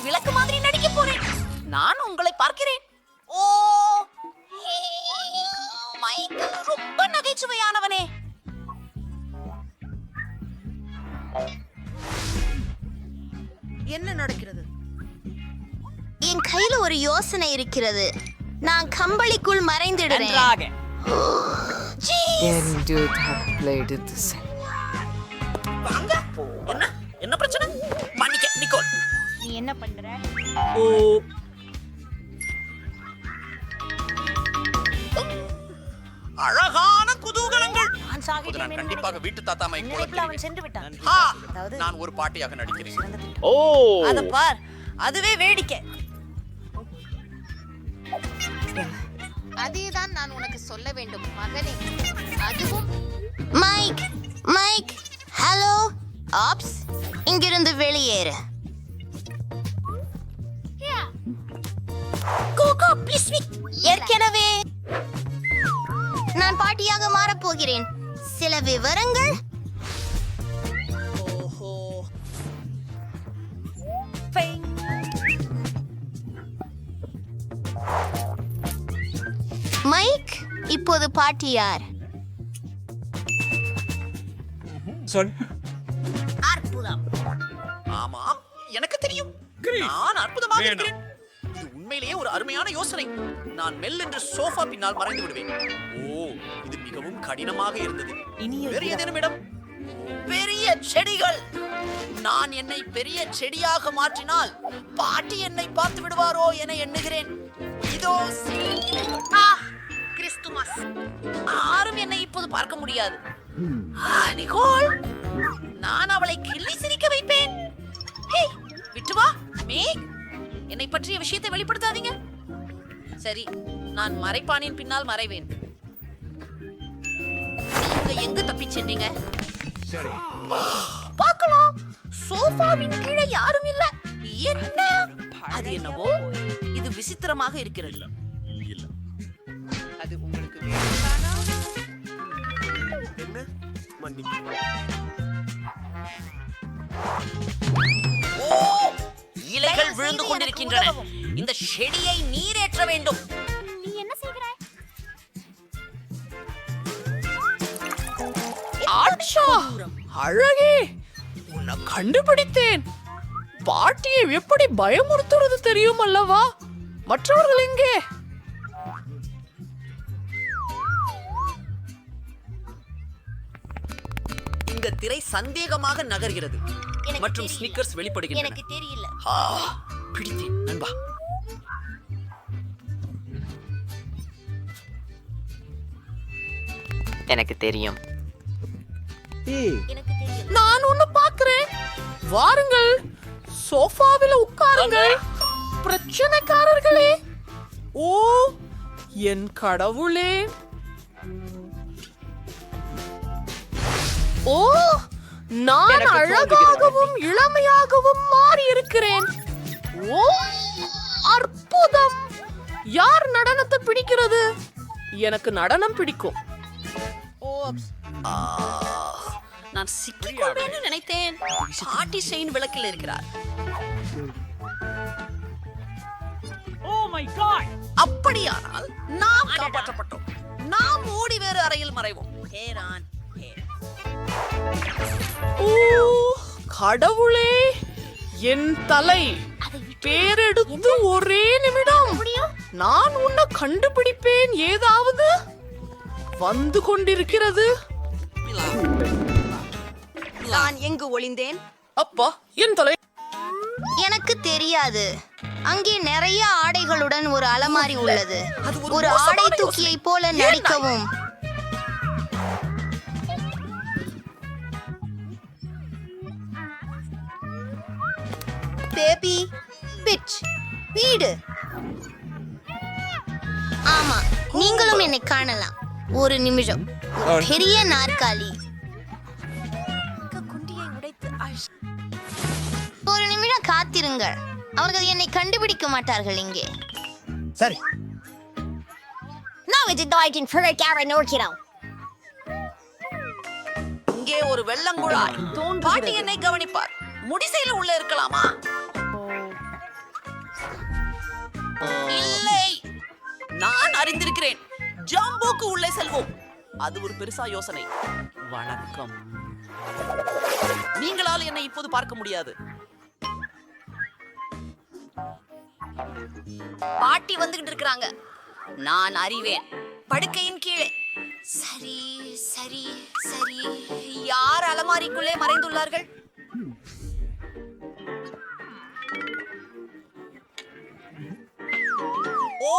விளக்கு மாதிரி நடிக்க போறேன். நான் உங்களை பார்க்கிறேன். ஓ, மைக்கேல் ரொம்ப நகைச்சுவையானவனே. என்ன நடக்கிறது? என் கையில ஒரு யோசனை இருக்கிறது. நான் கம்பளிக்குள் மறைந்திடுறேன். வாங்க. என்ன பிரச்சனை? மன்னிக்க நிக்கோல். நீ என்ன பண்ற? ஓ, அழகான குதூகலங்கள். நான் சாகிட்டேன் நான் கண்டிப்பாக வீட்டு தாத்தா மைக் நினைப்பில் அவன் சென்று விட்டான். நான் ஒரு பாட்டியாக நடிக்கிறேன். ஓ, அத பார், அதுவே வேடிக்கை. அதேதான் நான் உனக்கு சொல்ல வேண்டும் மகனே. அதுவும் மைக், மைக், ஹலோ, ஆப்ஸ், இங்கிருந்து வெளியேறு. கோகோ, ப்ளீஸ் ஏற்கனவே நான் பாட்டியாக மாறப் போகிறேன். சில விவரங்கள். ஓஹோ, மைக், இப்போது பாட்டி யார்? அற்புதம். ஆமாம், எனக்கு தெரியும். நான் அற்புதமாக இருக்கிறேன். இது உண்மையிலேயே ஒரு அருமையான யோசனை. நான் மெல்லென்று சோஃபா பின்னால் மறைந்து விடுவேன். ஓ, இது மிகவும் கடினமாக இருந்தது. வேறு ஏதேனும் இடம்? பெரிய செடிகள். நான் என்னை பெரிய செடியாக மாற்றினால் பாட்டி என்னை பார்த்து விடுவாரோ என எண்ணுகிறேன். இதோ சில இலைகள். கிறிஸ்துமஸ். யாரும் என்னை இப்போது பார்க்க முடியாது. நிகோல், நான் அவளை கிள்ளி சிரிக்க வைப்பேன். ஹே, விட்டு வா மேக். என்னை பற்றிய விஷயத்தை வெளிப்படுத்தாதீங்க. சரி, நான் மறைப்பானின் பின்னால் மறைவேன். நீங்க எங்க தப்பிச் சென்றீங்க? பார்க்கலாம். சோஃபாவின் கீழே யாரும் இல்ல. என்ன? அது என்னவோ இது விசித்திரமாக இருக்கிறது. அது உங்களுக்கு வேணும்தானா? என்ன? மன்னிப்பு. ஓ, இலைகள் விழுந்து கொண்டிருக்கின்றன. இந்த செடியை நீரேற்ற வேண்டும். நீ என்ன செய்கிறாய்? ஆச்சா, அழகே, உன்னை கண்டுபிடித்தேன். பாட்டியை எப்படி பயமுறுத்துறது தெரியும் அல்லவா? மற்றவர்கள் எங்கே? இந்த திரை சந்தேகமாக நகர்கிறது எனக்கு மற்றும் தெரியல. ஸ்னிக்கர்ஸ் வெளிப்படுகின்றன. எனக்கு தெரியல. பிடித்தேன் நண்பா. எனக்கு தெரியும். எனக்கு தெரியல. நான் ஒன்னு பார்க்கிறேன். வாருங்கள், சோஃபாவில் உட்காருங்கள். பிரச்சனைக்காரர்களே. ஓ, என் கடவுளே. ஓ, நான் அழகாகவும் இளமையாகவும் மாறி இருக்கிறேன். ஓ, அற்புதம். யார் நடனத்தை பிடிக்கிறது? எனக்கு நடனம் பிடிக்கும். நான் சிக்கிக்கொள்வேன்னு நினைத்தேன். பாட்டி செயின் விளக்கில் இருக்கிறார். அப்படியானால் நாம் காப்பாற்றப்பட்டோம். நாம் ஓடி வேறு அறையில் மறைவோம். ஹேரான், ஓ, கடவுளே, என் தலை பேரெடுத்து ஒரே நிமிடம். நான் உன்னை கண்டுபிடிப்பேன். ஏதாவது வந்து கொண்டிருக்கிறது. நான் எங்கு ஒளிந்தேன்? அப்பா, என் தலை. எனக்கு தெரியாது. அங்கே நிறைய ஆடைகளுடன் ஒரு அலமாரி உள்ளது. ஒரு ஆடை தூக்கியை போல நடிக்கவும். பேபி பிட்ச் வீடு. ஆமா, நீங்களும் என்னை காணலாம். ஒரு நிமிஷம். ஒரு பெரிய நாற்காலி. ஒரு நிமிடம் காத்திருங்கள். அவர்கள் என்னை கண்டுபிடிக்க மாட்டார்கள். இங்கே சரி. இங்கே ஒரு வெள்ளங்குழாய். பாட்டி என்னை கவனிப்பார். முடிசையில உள்ள இருக்கலாமா? அறிந்திருக்கிறேன். ஜாம்போக்கு உள்ளே செல்வோம். அது ஒரு பெருசா யோசனை. வணக்கம். நீங்களால் என்னை இப்போது பார்க்க முடியாது. பாட்டி வந்துகிட்டு இருக்காங்க. நான் அறிவேன். படுக்கையின் கீழே. சரி சரி சரி. யார் அலமாரிக்குள்ளே மறைந்துள்ளார்கள்? ஓ,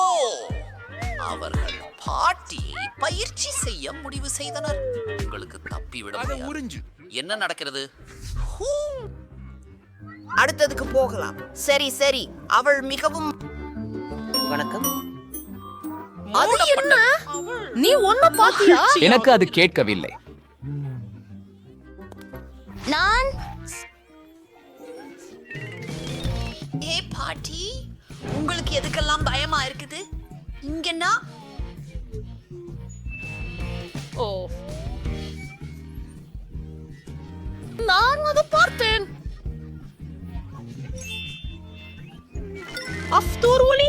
அவர்கள் பாட்டியை பயிற்சி செய்ய முடிவு செய்தனர். உங்களுக்கு தப்பிவிட முடியாது. என்ன நடக்கிறது? ஹூ. அடுத்ததுக்கு போகலாம். சரி சரி. அவள் மிகவும் வணக்கம். அது என்ன? நீ ஒன்ன பாத்தியா? எனக்கு அது கேட்கவில்லை. நான் ஏ பாட்டி, உங்களுக்கு எதுக்கெல்லாம் பயமா இருக்குது? இங்கன்னா ஓ, நான் அதை பார்த்தேன். அஃப்தூர் ஒளி.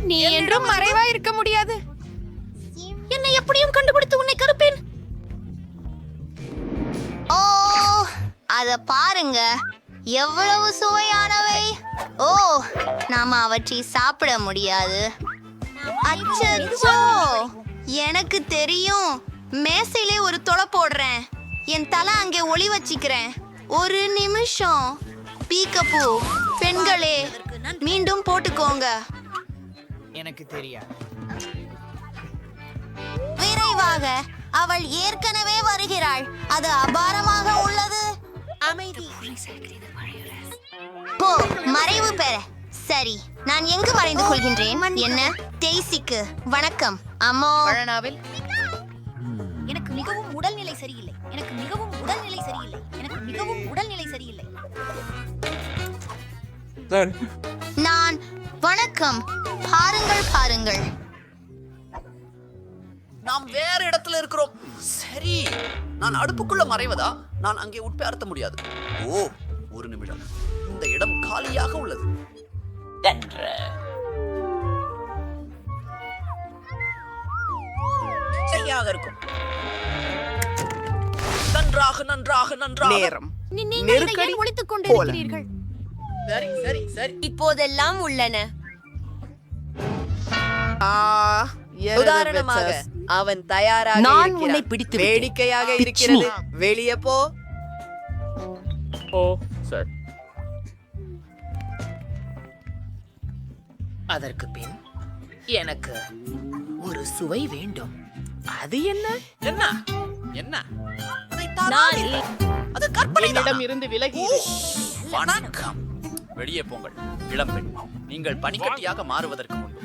நீ என்றும் மறைவா இருக்க முடியாது. என்னை எப்படியும் கண்டுபிடித்து உன்னை கருப்பேன். ஓ, அத பாருங்க, எவ்வளவு சுவையானவை. ஓ, நாம அவற்றை சாப்பிட முடியாது. அச்சச்சோ, எனக்கு தெரியும். மேசையிலே ஒரு தொலை போடுறேன். என் தலை அங்கே ஒளி வச்சிக்கிறேன். ஒரு நிமிஷம். பீக்கப்பூ பெண்களே, மீண்டும் போட்டுக்கோங்க. எனக்கு தெரியாது. விரைவாக, அவள் ஏற்கனவே வருகிறாள். அது அபாரமாக உள்ளது. அமைதி. போ, மறைவு பெற. சரி, நான் எங்கு மறைந்து கொள்கின்றேன்? என்ன? டெய்சிக்கு வணக்கம். அம்மோ, பழனாவில் எனக்கு மிகவும் உடல்நிலை சரியில்லை. எனக்கு மிகவும் உடல்நிலை சரியில்லை. எனக்கு மிகவும் உடல்நிலை சரியில்லை. நான் வணக்கம். பாருங்கள் பாருங்கள். நாம் வேற இடத்துல இருக்கிறோம். சரி, நான் அடுப்புக்குள்ள மறைவதா? நான் அங்கே உட்பேர்த்த முடியாது. ஓ, ஒரு நிமிடம். இந்த இடம் காலியாக உள்ளது. சரியாக இருக்கும். நன்றாக நன்றாக நன்றாக. நேரம் நெருக்கடி ஒழித்துக் கொண்டிருக்கிறீர்கள். சரி சரி சரி. இப்போதெல்லாம் உள்ளன. உதாரணமாக, அவன் தயாராக நான் இருக்கிறான். உன்னை பிடித்து விட்டேன். வேடிக்கையாக இருக்கிறது. வெளியே போ. ஓ சார். அதற்கு பின் எனக்கு ஒரு சுவை வேண்டும். அது என்ன? என்ன என்ன? அதை தானாக இல்லை. அது கற்பனைதான். இருந்து விலகி வணக்கம். வெளியே போங்கள் இளம்பெண். நீங்கள் பனிக்கட்டியாக மாறுவதற்கு முன்பு.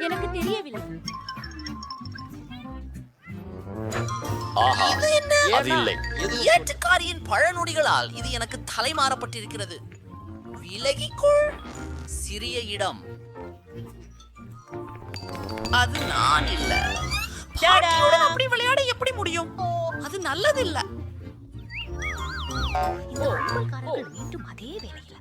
எனக்கு தெரியவில்லை. ஆஹா, அது இல்லை. ஏற்றுக்காரியின் பழநொடிகளால் இது எனக்கு தலைமாறப்பட்டிருக்கிறது. விலகிக்கொள். சிறிய இடம். அது நான் இல்ல. பாட்டியுடன் அப்படி விளையாட எப்படி முடியும்? அது நல்லது இல்ல. மீண்டும் அதே வேலையில.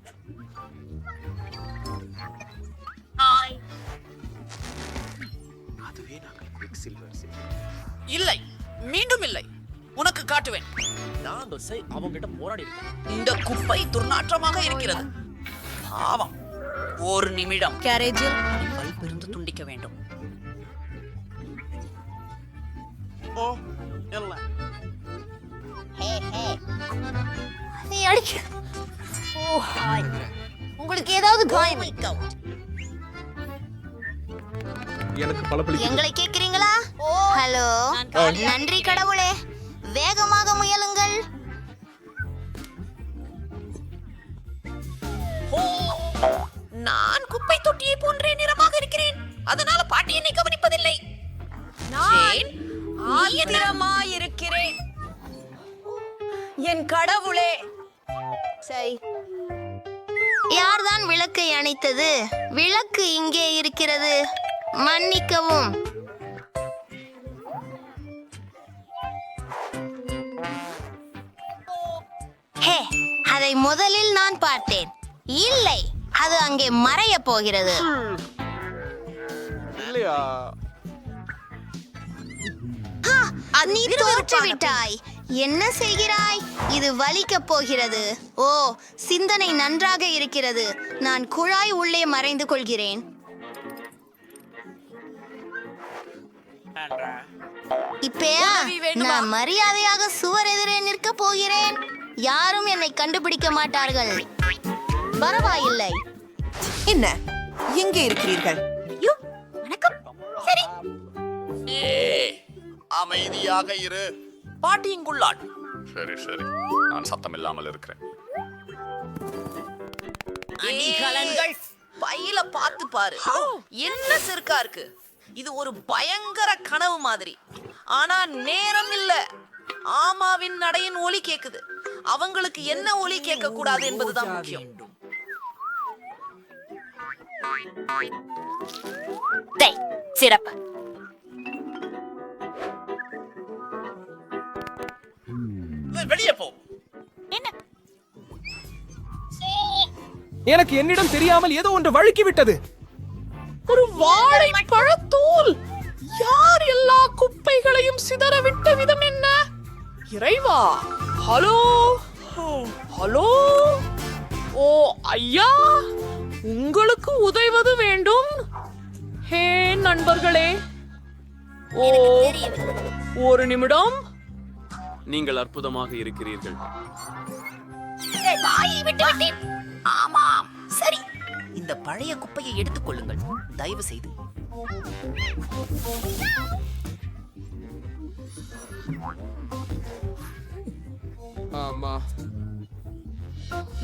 இல்லை, மீண்டும் இல்லை. உனக்கு காட்டுவேன். அவங்கிட்ட போராடி இந்த குப்பை துர்நாற்றமாக இருக்கிறது. பாவம். ஒரு நிமிடம். கேரேஜில் பல்பிருந்து துண்டிக்க வேண்டும். ஓ, இல்ல. நீ அடிக்க. ஓ, உங்களுக்கு ஏதாவது காயம்? எங்களை கேக்குறீங்களா? ஹலோ, நன்றி கடவுளே. வேகமாக முயலுங்கள். ஓ, நான் குப்பை தொட்டியை போன்றே நிறமாக இருக்கிறேன். அதனால பாட்டி என்னை கவனிப்பதில்லை. நான் ஆத்திரமாயிருக்கிறேன். என் கடவுளே. சரி, யார்தான் விளக்கை அணைத்தது? விளக்கு இங்கே இருக்கிறது. மன்னிக்கவும். ஹே, அதை முதலில் நான் பார்த்தேன். இல்லை, அது அங்கே மறைய போகிறது. நீ தோற்றுவிட்டாய். என்ன செய்கிறாய்? இது வலிக்கப் போகிறது. ஓ, சிந்தனை நன்றாக இருக்கிறது. நான் குழாய் உள்ளே மறைந்து கொள்கிறேன். இப்பயா நான் மரியாதையாக சுவர் எதிரே நிற்க போகிறேன். யாரும் என்னை கண்டுபிடிக்க மாட்டார்கள். பரவாயில்லை. என்ன எங்கே இருக்கிறீர்கள்? வணக்கம். சரி, அமைதியாக இரு. பாட்டி இங்குள்ளாள். சரி சரி, நான் சத்தம் இல்லாமல் இருக்கிறேன். அணிகலன்கள் பையில பார்த்து பாரு. என்ன சிறுக்கா இருக்கு. இது ஒரு பயங்கர கனவு மாதிரி. ஆனா நேரம் இல்ல. ஆமாவின் நடையின் ஒலி கேக்குது. அவங்களுக்கு என்ன ஒலி கேட்க கூடாது என்பதுதான் முக்கியம். சிறப்பு. வெளியே போ. எனக்கு என்னிடம் தெரியாமல் ஏதோ ஒன்று வழுக்கி விட்டது. ஒரு வாழைப்பழத்தூள். யார் எல்லா குப்பைகளையும் சிதறவிட்ட விதம் என்ன? இறைவா! ஹலோ ஹலோ, ஓ ஐயா, உங்களுக்கு உதவுவது வேண்டும். ஹே நண்பர்களே, ஓ ஒரு நிமிடம். நீங்கள் அற்புதமாக இருக்கிறீர்கள். ஆமாம், சரி. இந்த பழைய குப்பையை எடுத்துக் கொள்ளுங்கள், தயவு செய்து. ஆமா,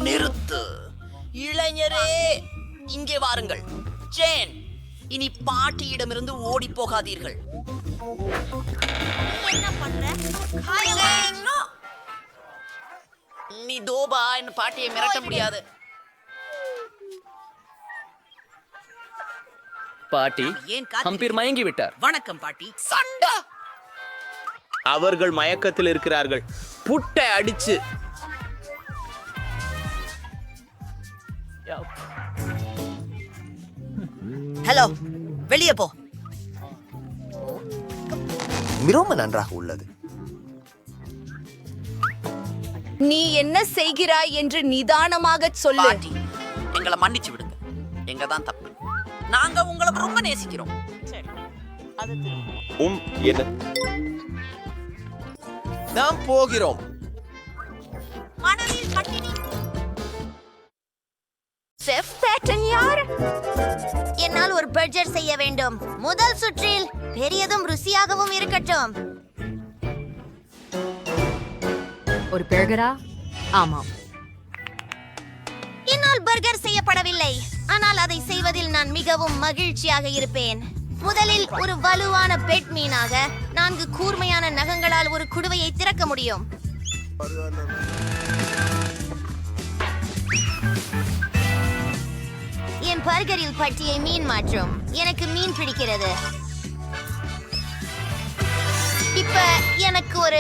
நிறுத்து. இளைஞரே, இங்கே வாருங்கள். ஜேன், இனி பாட்டியிடமிருந்து ஓடி போகாதீர்கள். நீ தோபா, என்ன பாட்டியை மிரட்ட முடியாது. பாட்டி, ஏன் காத்திருக்கிறீர்கள்? ஹம்பீர் மயங்கி விட்டார். வணக்கம் பாட்டி. சண்டா. அவர்கள் மயக்கத்தில் இருக்கிறார்கள். புட்டை அடிச்சு. ஹலோ, வெளியே போ. மிகவும் நன்றாக உள்ளது. நீ என்ன செய்கிறாய் என்று நிதானமாக சொல்லு. பாட்டி, எங்களை மன்னிச்சு விடுங்க. எங்க தான் தப்பு. நாங்க உங்களை ரொம்ப நேசிக்கிறோம். என்ன? நாம் போகிறோம். மணலில் பட்டினி. செஃப் பேட்டன் யார்? என்னால் ஒரு பர்ஜர் செய்ய வேண்டும். முதல் சுற்றில் பெரியதும் ருசியாகவும் இருக்கட்டும். ஒரு பர்கரா? ஆமாம். என்னால் பர்கர் செய்யப்படவில்லை, ஆனால் அதை செய்வதில் நான் மிகவும் மகிழ்ச்சியாக இருப்பேன். முதலில் ஒரு வலுவான பெட் மீனாக 4 கூர்மையான நகங்களால் ஒரு குடுவையை திறக்க முடியும். என் பர்கரில் பட்டியை மீன் மாற்றும். எனக்கு மீன் பிடிக்கிறது. இப்ப எனக்கு ஒரு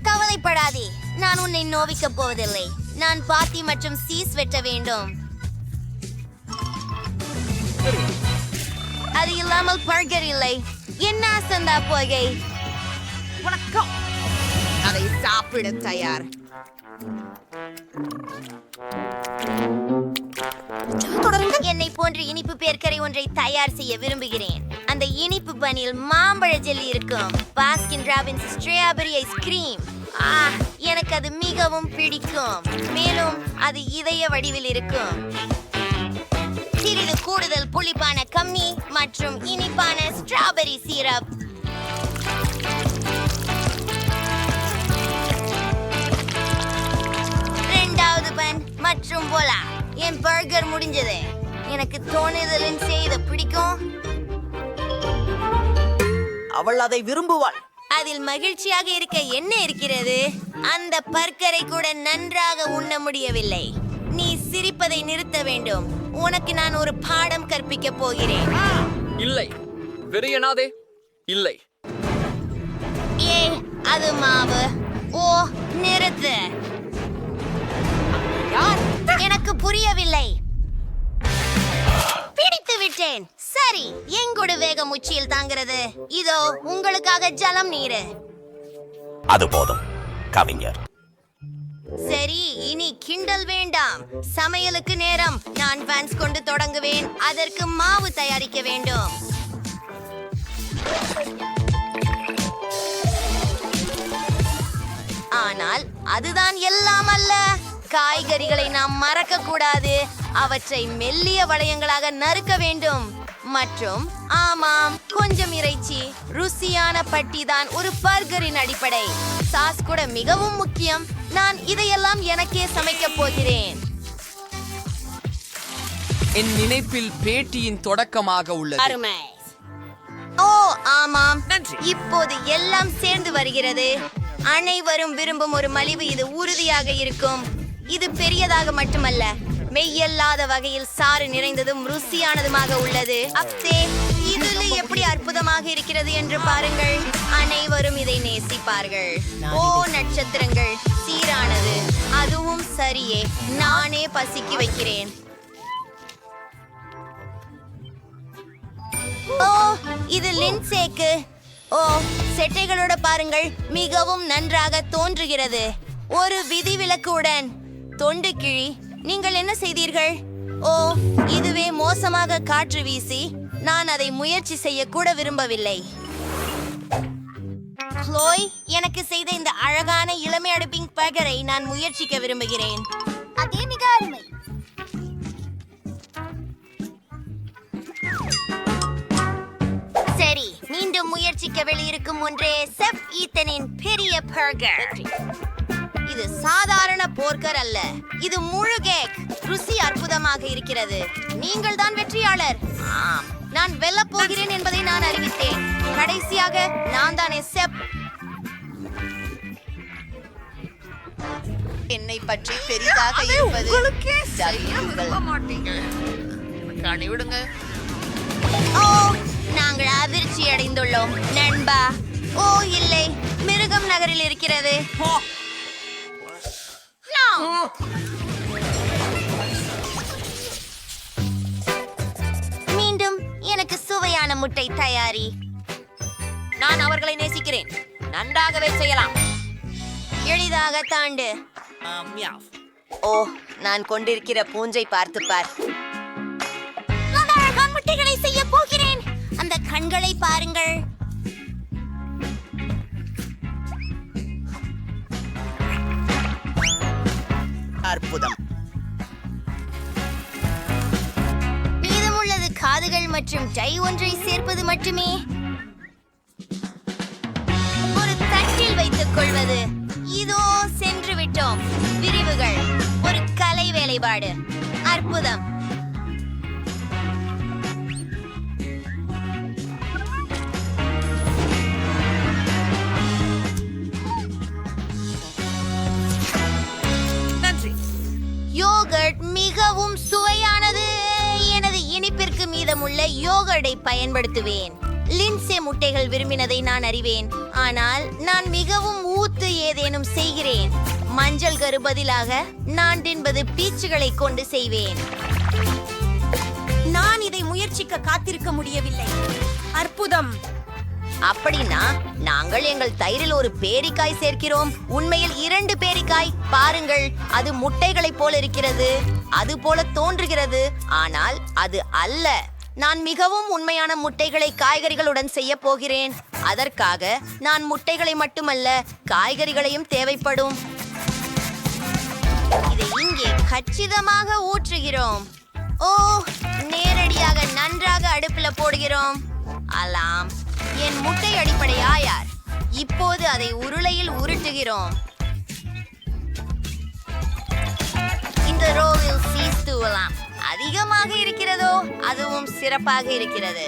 கவலைப்படாதே, நான் உன்னை நோவிக்கப் போவதில்லை. நான் பாத்தி மற்றும் சீஸ் வெட்ட வேண்டும். அது இல்லாமல் பர்கர் இல்லை. என்ன சந்தா போகை. வணக்கம். அதை சாப்பிட தயார். என்னை போன்ற இனிப்பு பேர்க்கரை ஒன்றை தயார் செய்ய விரும்புகிறேன். அந்த இனிப்பு பனில் மாம்பழ ஜெல்லி இருக்கும். Baskin Robbins strawberry ice cream. எனக்கு அது மிகவும் பிடிக்கும். மேலும் அது இதய வடிவில் இருக்கும். சிறிது கூடுதல் புளிப்பான கம்மி மற்றும் இனிப்பான ஸ்ட்ராபெரி சிரப். இரண்டாவது பன் மற்றும் போலா. என் பர்கர் முடிஞ்சது. எனக்கு தோணுதலின் செய்த பிடிக்கும். அவள் அதை விரும்புவாள். அதில் மகிழ்ச்சியாக இருக்க என்ன இருக்கிறது? அந்த பர்கரை கூட நன்றாக உண்ண முடியவில்லை. நீ சிரிப்பதை நிறுத்த வேண்டும். உனக்கு நான் ஒரு பாடம் கற்பிக்க போகிறேன். இல்லை, வெறியனாதே. இல்லை. ஏ, அது மாவு. ஓ, நிறுத்து. யார்? கூட வேகம் உச்சியில் தாங்கிறது. இதோ உங்களுக்காக ஜலம் நீரு. அது போதும் கவிஞர். சரி, இனி கிண்டல் வேண்டாம். சமையலுக்கு நேரம். நான் பான்ஸ் கொண்டு தொடங்குவேன். அதற்கு மாவு தயாரிக்க வேண்டும். ஆனால் அதுதான் எல்லாம் அல்ல. காய்கறிகளை நாம் மறக்க கூடாது. அவற்றை மெல்லிய வளையங்களாக நறுக்க வேண்டும். மற்றும் ஆமாம், கொஞ்சம் இறைச்சி. ருசியான பட்டி தான் ஒரு பர்கரின் அடிப்படை. சாஸ் கூட மிகவும் முக்கியம். நான் இதையெல்லாம் எனக்கே சமைக்கப் போகிறேன். என் நினைப்பில் பேட்டியின் தொடக்கமாக உள்ளது. ஓ ஆமாம், இப்போது எல்லாம் சேர்ந்து வருகிறது. அனைவரும் விரும்பும் ஒரு மலிவு. இது உறுதியாக இருக்கும். இது பெரியதாக மட்டுமல்ல, மெய்யல்லாத வகையில் சாறு நிறைந்ததும் ருசியானதுமாக உள்ளது. அப்தே, இது எப்படி அற்புதமாக இருக்கிறது என்று பாருங்கள். அனைவரும் இதை நேசிப்பார்கள். ஓ நட்சத்திரங்கள், சீரானது. அதுவும் சரியே. நானே பசிக்கு வைக்கிறேன். ஓ, இது லின்சேக்கு. ஓ, செட்டைகளோட பாருங்கள், மிகவும் நன்றாக தோன்றுகிறது. ஒரு விதிவிலக்குடன். தொண்டு கிழி, நீங்கள் என்ன செய்தீர்கள்? ஓ, இதுவே மோசமாக காற்று வீசி. நான் அதை முயற்சி செய்ய கூட விரும்பவில்லை. க்ளோய் எனக்கு செய்த இந்த அழகான இளமை அடுப்பிங் பகரை நான் முயற்சிக்க விரும்புகிறேன். அதே மிக அருமை. சரி, மீண்டும் முயற்சிக்க வெளியிருக்கும் ஒன்றே செஃப் ஈத்தனின் பெரிய பர்கர். இது சாதாரண போர்க்கர் அல்ல, இது முழு கேக். ருசி அற்புதமாக இருக்கிறது. நீங்கள் தான் வெற்றியாளர். ஆம், நான் வெல்லப் போகிறேன் என்பதை நான் அறிவித்தேன். கடைசியாக நான் தானே செஃப். என்னை பற்றி பெரிதாக இருப்பது கனிவிடுங்க. ஓ, நாங்கள் அதிர்ச்சி அடைந்துள்ளோம் நண்பா. ஓ இல்லை, மிருகம் நகரில் இருக்கிறது. மீண்டும் எனக்கு சுவையான முட்டை தயாரி. நான் அவர்களை நேசிக்கிறேன். நன்றாகவே செய்யலாம். எளிதாக தாண்டு. ஓ, நான் கொண்டிருக்கிற பூஞ்சை பார்த்து பார். நான் அழகான முட்டைகளை செய்ய போகிறேன். அந்த கண்களை பாருங்கள். அற்புதம். மீதமுள்ளது காதுகள் மற்றும் டை ஒன்றை சேர்ப்பது மட்டுமே. ஒரு தட்டில் வைத்துக் கொள்வது. இதோ சென்று விட்டோம். விரிவுகள், ஒரு கலை வேலைப்பாடு. அற்புதம். யோகர்ட் மிகவும் சுவையானது. எனது இனிப்பிற்கு மீதமுள்ள யோகர்ட்டை பயன்படுத்துவேன். லின்சே முட்டைகள் விரும்பினதை நான் அறிவேன். ஆனால் நான் மிகவும் ஊத்து ஏதேனும் செய்கிறேன். மஞ்சள் கரு பதிலாக நான் தின்பது பீச்சுகளை கொண்டு செய்வேன். நான் இதை முயற்சிக்க காத்திருக்க முடியவில்லை. அற்புதம். அப்படின்னா நாங்கள் எங்கள் தயிரில் ஒரு பேரிக்காய் சேர்க்கிறோம். உண்மையில் 2 பேரிக்காய். பாருங்கள், அது முட்டைகளைப் போல இருக்கிறது. அது போல தோன்றுகிறது, ஆனால் அது அல்ல. நான் மிகவும் உண்மையான முட்டைகளை காய்கறிகளுடன் செய்ய போகிறேன். அதற்காக நான் முட்டைகளை மட்டுமல்ல, காய்கறிகளையும் தேவைப்படும். இதை இங்கே கச்சிதமாக ஊற்றுகிறோம். ஓ, நேரடியாக நன்றாக அடுப்புல போடுகிறோம். அலாம், என் முட்டை அடிப்படையா யார்? இப்போது அதை உருளையில் உருட்டுகிறோம். இந்த ரோவில் சீஸ் தூவலாம். அதிகமாக இருக்கிறதோ அதுவும் சிறப்பாக இருக்கிறது.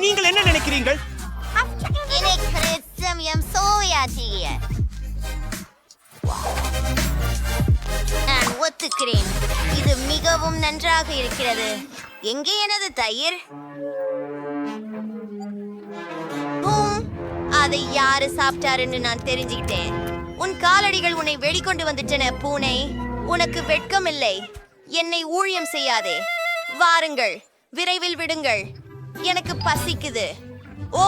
நீங்கள் என்ன நினைக்கிறீர்கள்? நான் ஒத்துக்கிறேன். இது மிகவும் நன்றாக இருக்கிறது. எங்கே எனது தயிர்? அதை யாரு சாப்பிட்டாருன்னு நான் தெரிஞ்சுக்கிட்டேன். உன் காலடிகள் உன்னை வெளிக்கொண்டு வந்துட்டன பூனை. உனக்கு வெட்கம் இல்லை. என்னை ஊழியம் செய்யாதே. வாருங்கள், விரைவில் விடுங்கள். எனக்கு பசிக்குது. ஓ,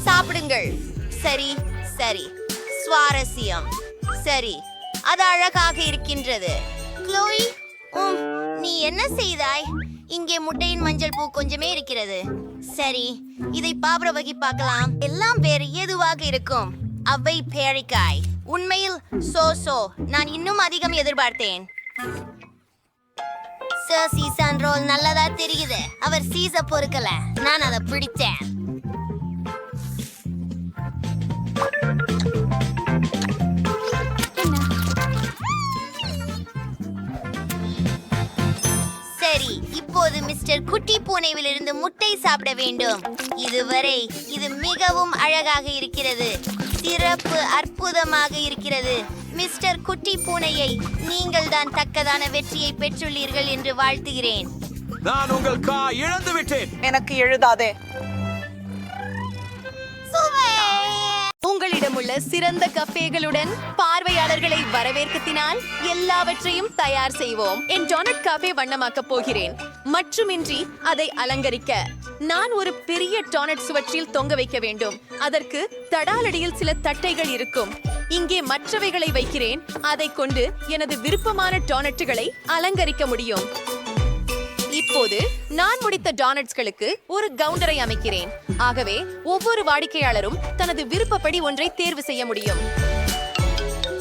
சாப்பிடுங்கள். சரி சரி, சுவாரஸ்யம். சரி, அது அழகாக இருக்கின்றது. க்ளோயி, நீ என்ன செய்தாய்? இங்கே முட்டையின் மஞ்சள் பூ கொஞ்சமே இருக்கிறது. சரி, இதை பாபர வகை பார்க்கலாம். எல்லாம் வேறு எதுவாக இருக்கும். அவை பேரிக்காய். உண்மையில் சோ நான் இன்னும் அதிகம் எதிர்பார்த்தேன். சீசன் ரோல் நல்லதா தெரியுது. அவர் சீச பொறுக்கல, நான் அதை பிடித்தேன். சரி, இப்போது மிஸ்டர் குட்டி பூனையிலிருந்து முட்டை சாப்பிட வேண்டும். இதுவரை இது மிகவும் அழகாக இருக்கிறது. சிறப்பு, அற்புதமாக இருக்கிறது. மிஸ்டர் குட்டி பூனையை நீங்கள் தான் தக்கதான வெற்றியை பெற்றுள்ளீர்கள் என்று வாழ்த்துகிறேன். நான் உங்கள் இழந்து விட்டேன். எனக்கு எழுதாதே. உங்களிடமுள்ள சிறந்த கஃபேகளுடன் பார்வையாளர்களை வரவேற்கத்தினால் எல்லாவற்றையும் தயார் செய்வோம். என் டோனட் காஃபே வண்ணமாக்கப் போகிறேன். மற்றுமின்றி அதை அலங்கரிக்க நான் ஒரு பெரிய டோனட் சுவற்றில் தொங்க வைக்க வேண்டும். அதற்கு தடாலடியில் சில தட்டைகள் இருக்கும். இங்கே மற்றவைகளை வைக்கிறேன். அதை கொண்டு எனது விருப்பமான டோனட்டுகளை அலங்கரிக்க முடியும். இப்போது நான் முடித்த டோனட்ஸ்களுக்கு ஒரு கவுண்டரை அமைக்கிறேன். ஆகவே ஒவ்வொரு வாடிக்கையாளரும் தனது விருப்பப்படி ஒன்றை தேர்வு செய்ய முடியும்.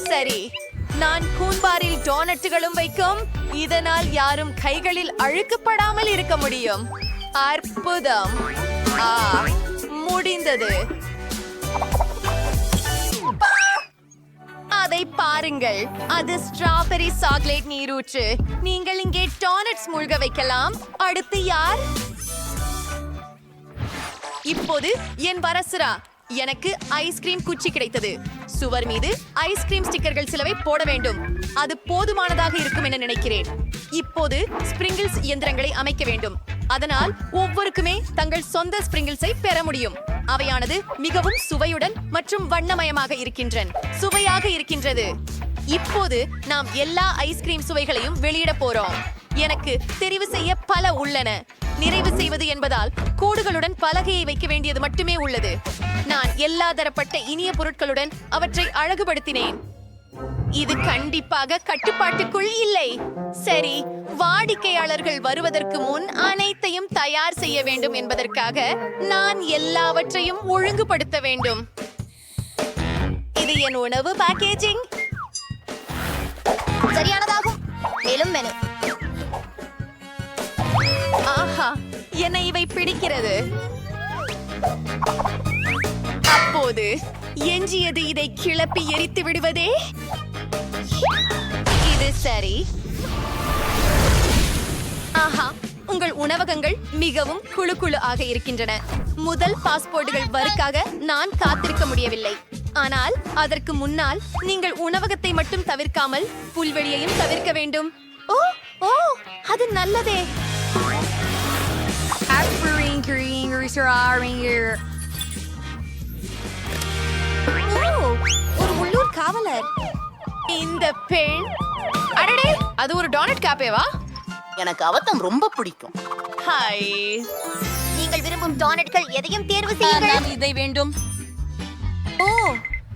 சரி, நான் கூன்பாரில் டோனட்டுகளும் வைக்கும். இதனால் யாரும் கைகளில் அழுக்கப்படாமல் இருக்க முடியும். அற்புதம். முடிந்தது. அதை பாருங்கள், அது ஸ்ட்ராபெரி சாக்லேட் நீரூற்று. நீங்கள் இங்கே டோனட்ஸ் மூழ்க வைக்கலாம். அடுத்து யார்? இப்போது என் வரசுரா. எனக்கு ஐஸ்கிரீம் குச்சி கிடைத்தது. சுவர் மீது ஐஸ்கிரீம் ஸ்டிக்கர்கள் சிலவை போட வேண்டும். அது போதுமானதாக இருக்கும் என நினைக்கிறேன். இப்போது ஸ்பிரிங்கிள்ஸ் இயந்திரங்களை அமைக்க வேண்டும். அதனால் ஒவ்வொருக்குமே தங்கள் சொந்த ஸ்பிரிங்கிள்ஸை பெற முடியும். அவையானது மிகவும் சுவையுடன் மற்றும் வண்ணமயமாக இருக்கின்றன. சுவையாக இருக்கின்றது. இப்போது நாம் எல்லா ஐஸ்கிரீம் சுவைகளையும் வெளியிட போறோம். எனக்கு தெரிவு செய்ய பல உள்ளன. நிறைவு செய்வது என்பதால் கோடுகளுடன் பலகையை வைக்க வேண்டியது மட்டுமே உள்ளது. நான் எல்லா தரப்பட்ட இனிய பொருட்களுடன் அவற்றை அழகுபடுத்தினேன். இது கண்டிப்பாக கட்டுப்பாட்டுக்குள் இல்லை. சரி, வாடிக்கையாளர்கள் வருவதற்கு முன் அனைத்தையும் தயார் செய்ய வேண்டும் என்பதற்காக நான் எல்லாவற்றையும் ஒழுங்குபடுத்த வேண்டும். இது என் உணவு பேக்கேஜிங். சரியானதாகும். மேலும் மெனு. ஆஹா, என்னை இவை பிடிக்கிறது. அப்போது எஞ்சியது இதை கிளப்பி எரித்து விடுவதே. இது சரி. ஆஹா, உங்கள் உணவகங்கள் மிகவும் குழு ஆக இருக்கின்றன. முதல் பாஸ்போர்ட்டுகள் வருக்காக நான் காத்திருக்க முடியவில்லை. ஆனால் அதற்கு முன்னால் நீங்கள் உணவகத்தை மட்டும் தவிர்க்காமல் புல்வெளியையும் தவிர்க்க வேண்டும். ஓ ஓ, அது நல்லதே. ஒரு உள்ளூர் காவலர். இந்த பெண், அடடே, அது ஒரு டோனட் காப்பேவா? எனக்கு அவத்தம் ரொம்ப பிடிக்கும். ஹாய். நீங்கள் விரும்பும் டோனட்கள் எதையும் தேர்வு செய்யுங்கள். இதை வேண்டும். ஓ,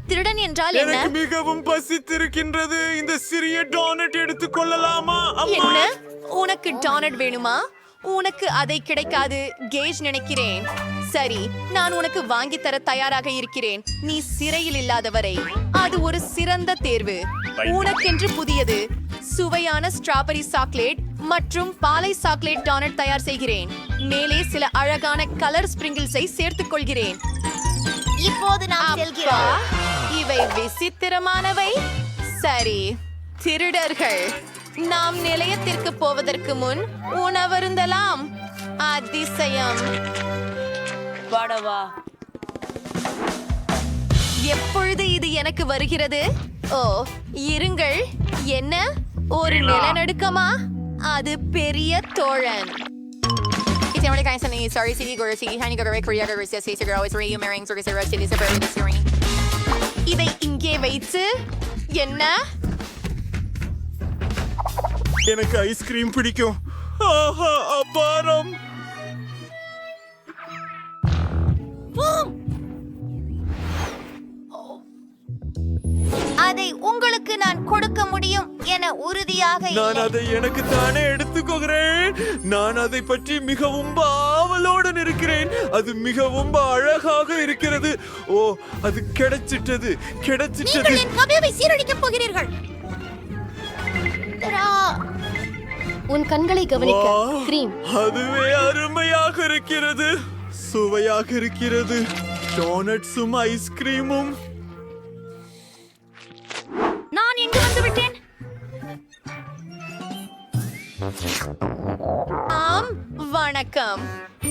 திருடன் என்றால் என்ன? எனக்கு மிகவும் பசித்திருக்கின்றது. இந்த சிறிய டோனட் எடுத்துக் கொள்ளலாமா? என்ன? உனக்கு டோனட் வேணுமா? உனக்கு அதை கிடைக்காது கேஜ் நினைக்கிறேன். சரி, நான் உனக்கு வாங்கி தர தயாராக இருக்கிறேன். நீ சிறையில் இல்லாதவரை அது ஒரு சிறந்த தேர்வு. உனக்கென்று புதியது சுவையான ஸ்ட்ராபெரி சாக்லேட் மற்றும் பாலை சாக்லேட் டோனட் தயார் செய்கிறேன். மேலே சில அழகான கலர் ஸ்பிரிங்கிள்ஸை சேர்த்துக் கொள்கிறேன். இப்போது நாம் செல்கிறோம். இவை விசித்திரமானவை. சரி, திருடர்கள், நாம் நிலையத்திற்கு போவதற்கு முன் உணவருந்தலாம். அதிசயம். எப்பொழுது இது எனக்கு வருகிறது? ஓ, இருங்கள். என்ன, ஒரு நிலநடுக்கமா? அது பெரிய தோழன். இதை இங்கே வைத்து என்ன? எனக்கு ஐஸ்கிரீம் பிடிக்கும். ஆஹா, அபாரம். அதை உங்களுக்கு நான் கொடுக்க முடியும் என உறுதியாக நான் இல்லை. அதை எனக்கு தானே எடுத்துக்கொள்கிறேன். நான் அதை பற்றி மிகவும் ஆவலுடன் இருக்கிறேன். அது மிகவும் அழகாக இருக்கிறது. ஓ, அது கிடைச்சிட்டது. நீங்கள் என் கவியை சீரழிக்கப் போகிறீர்கள். உன் கண்களை கவனிக்க வா, கிரீம் அதுவே அருமையாக இருக்கிறது. சுவையாக இருக்கிறது. டோனட்ஸும் ஐஸ்கிரீமும். நான் எங்கு வந்து விட்டேன்? ஆம், வணக்கம்.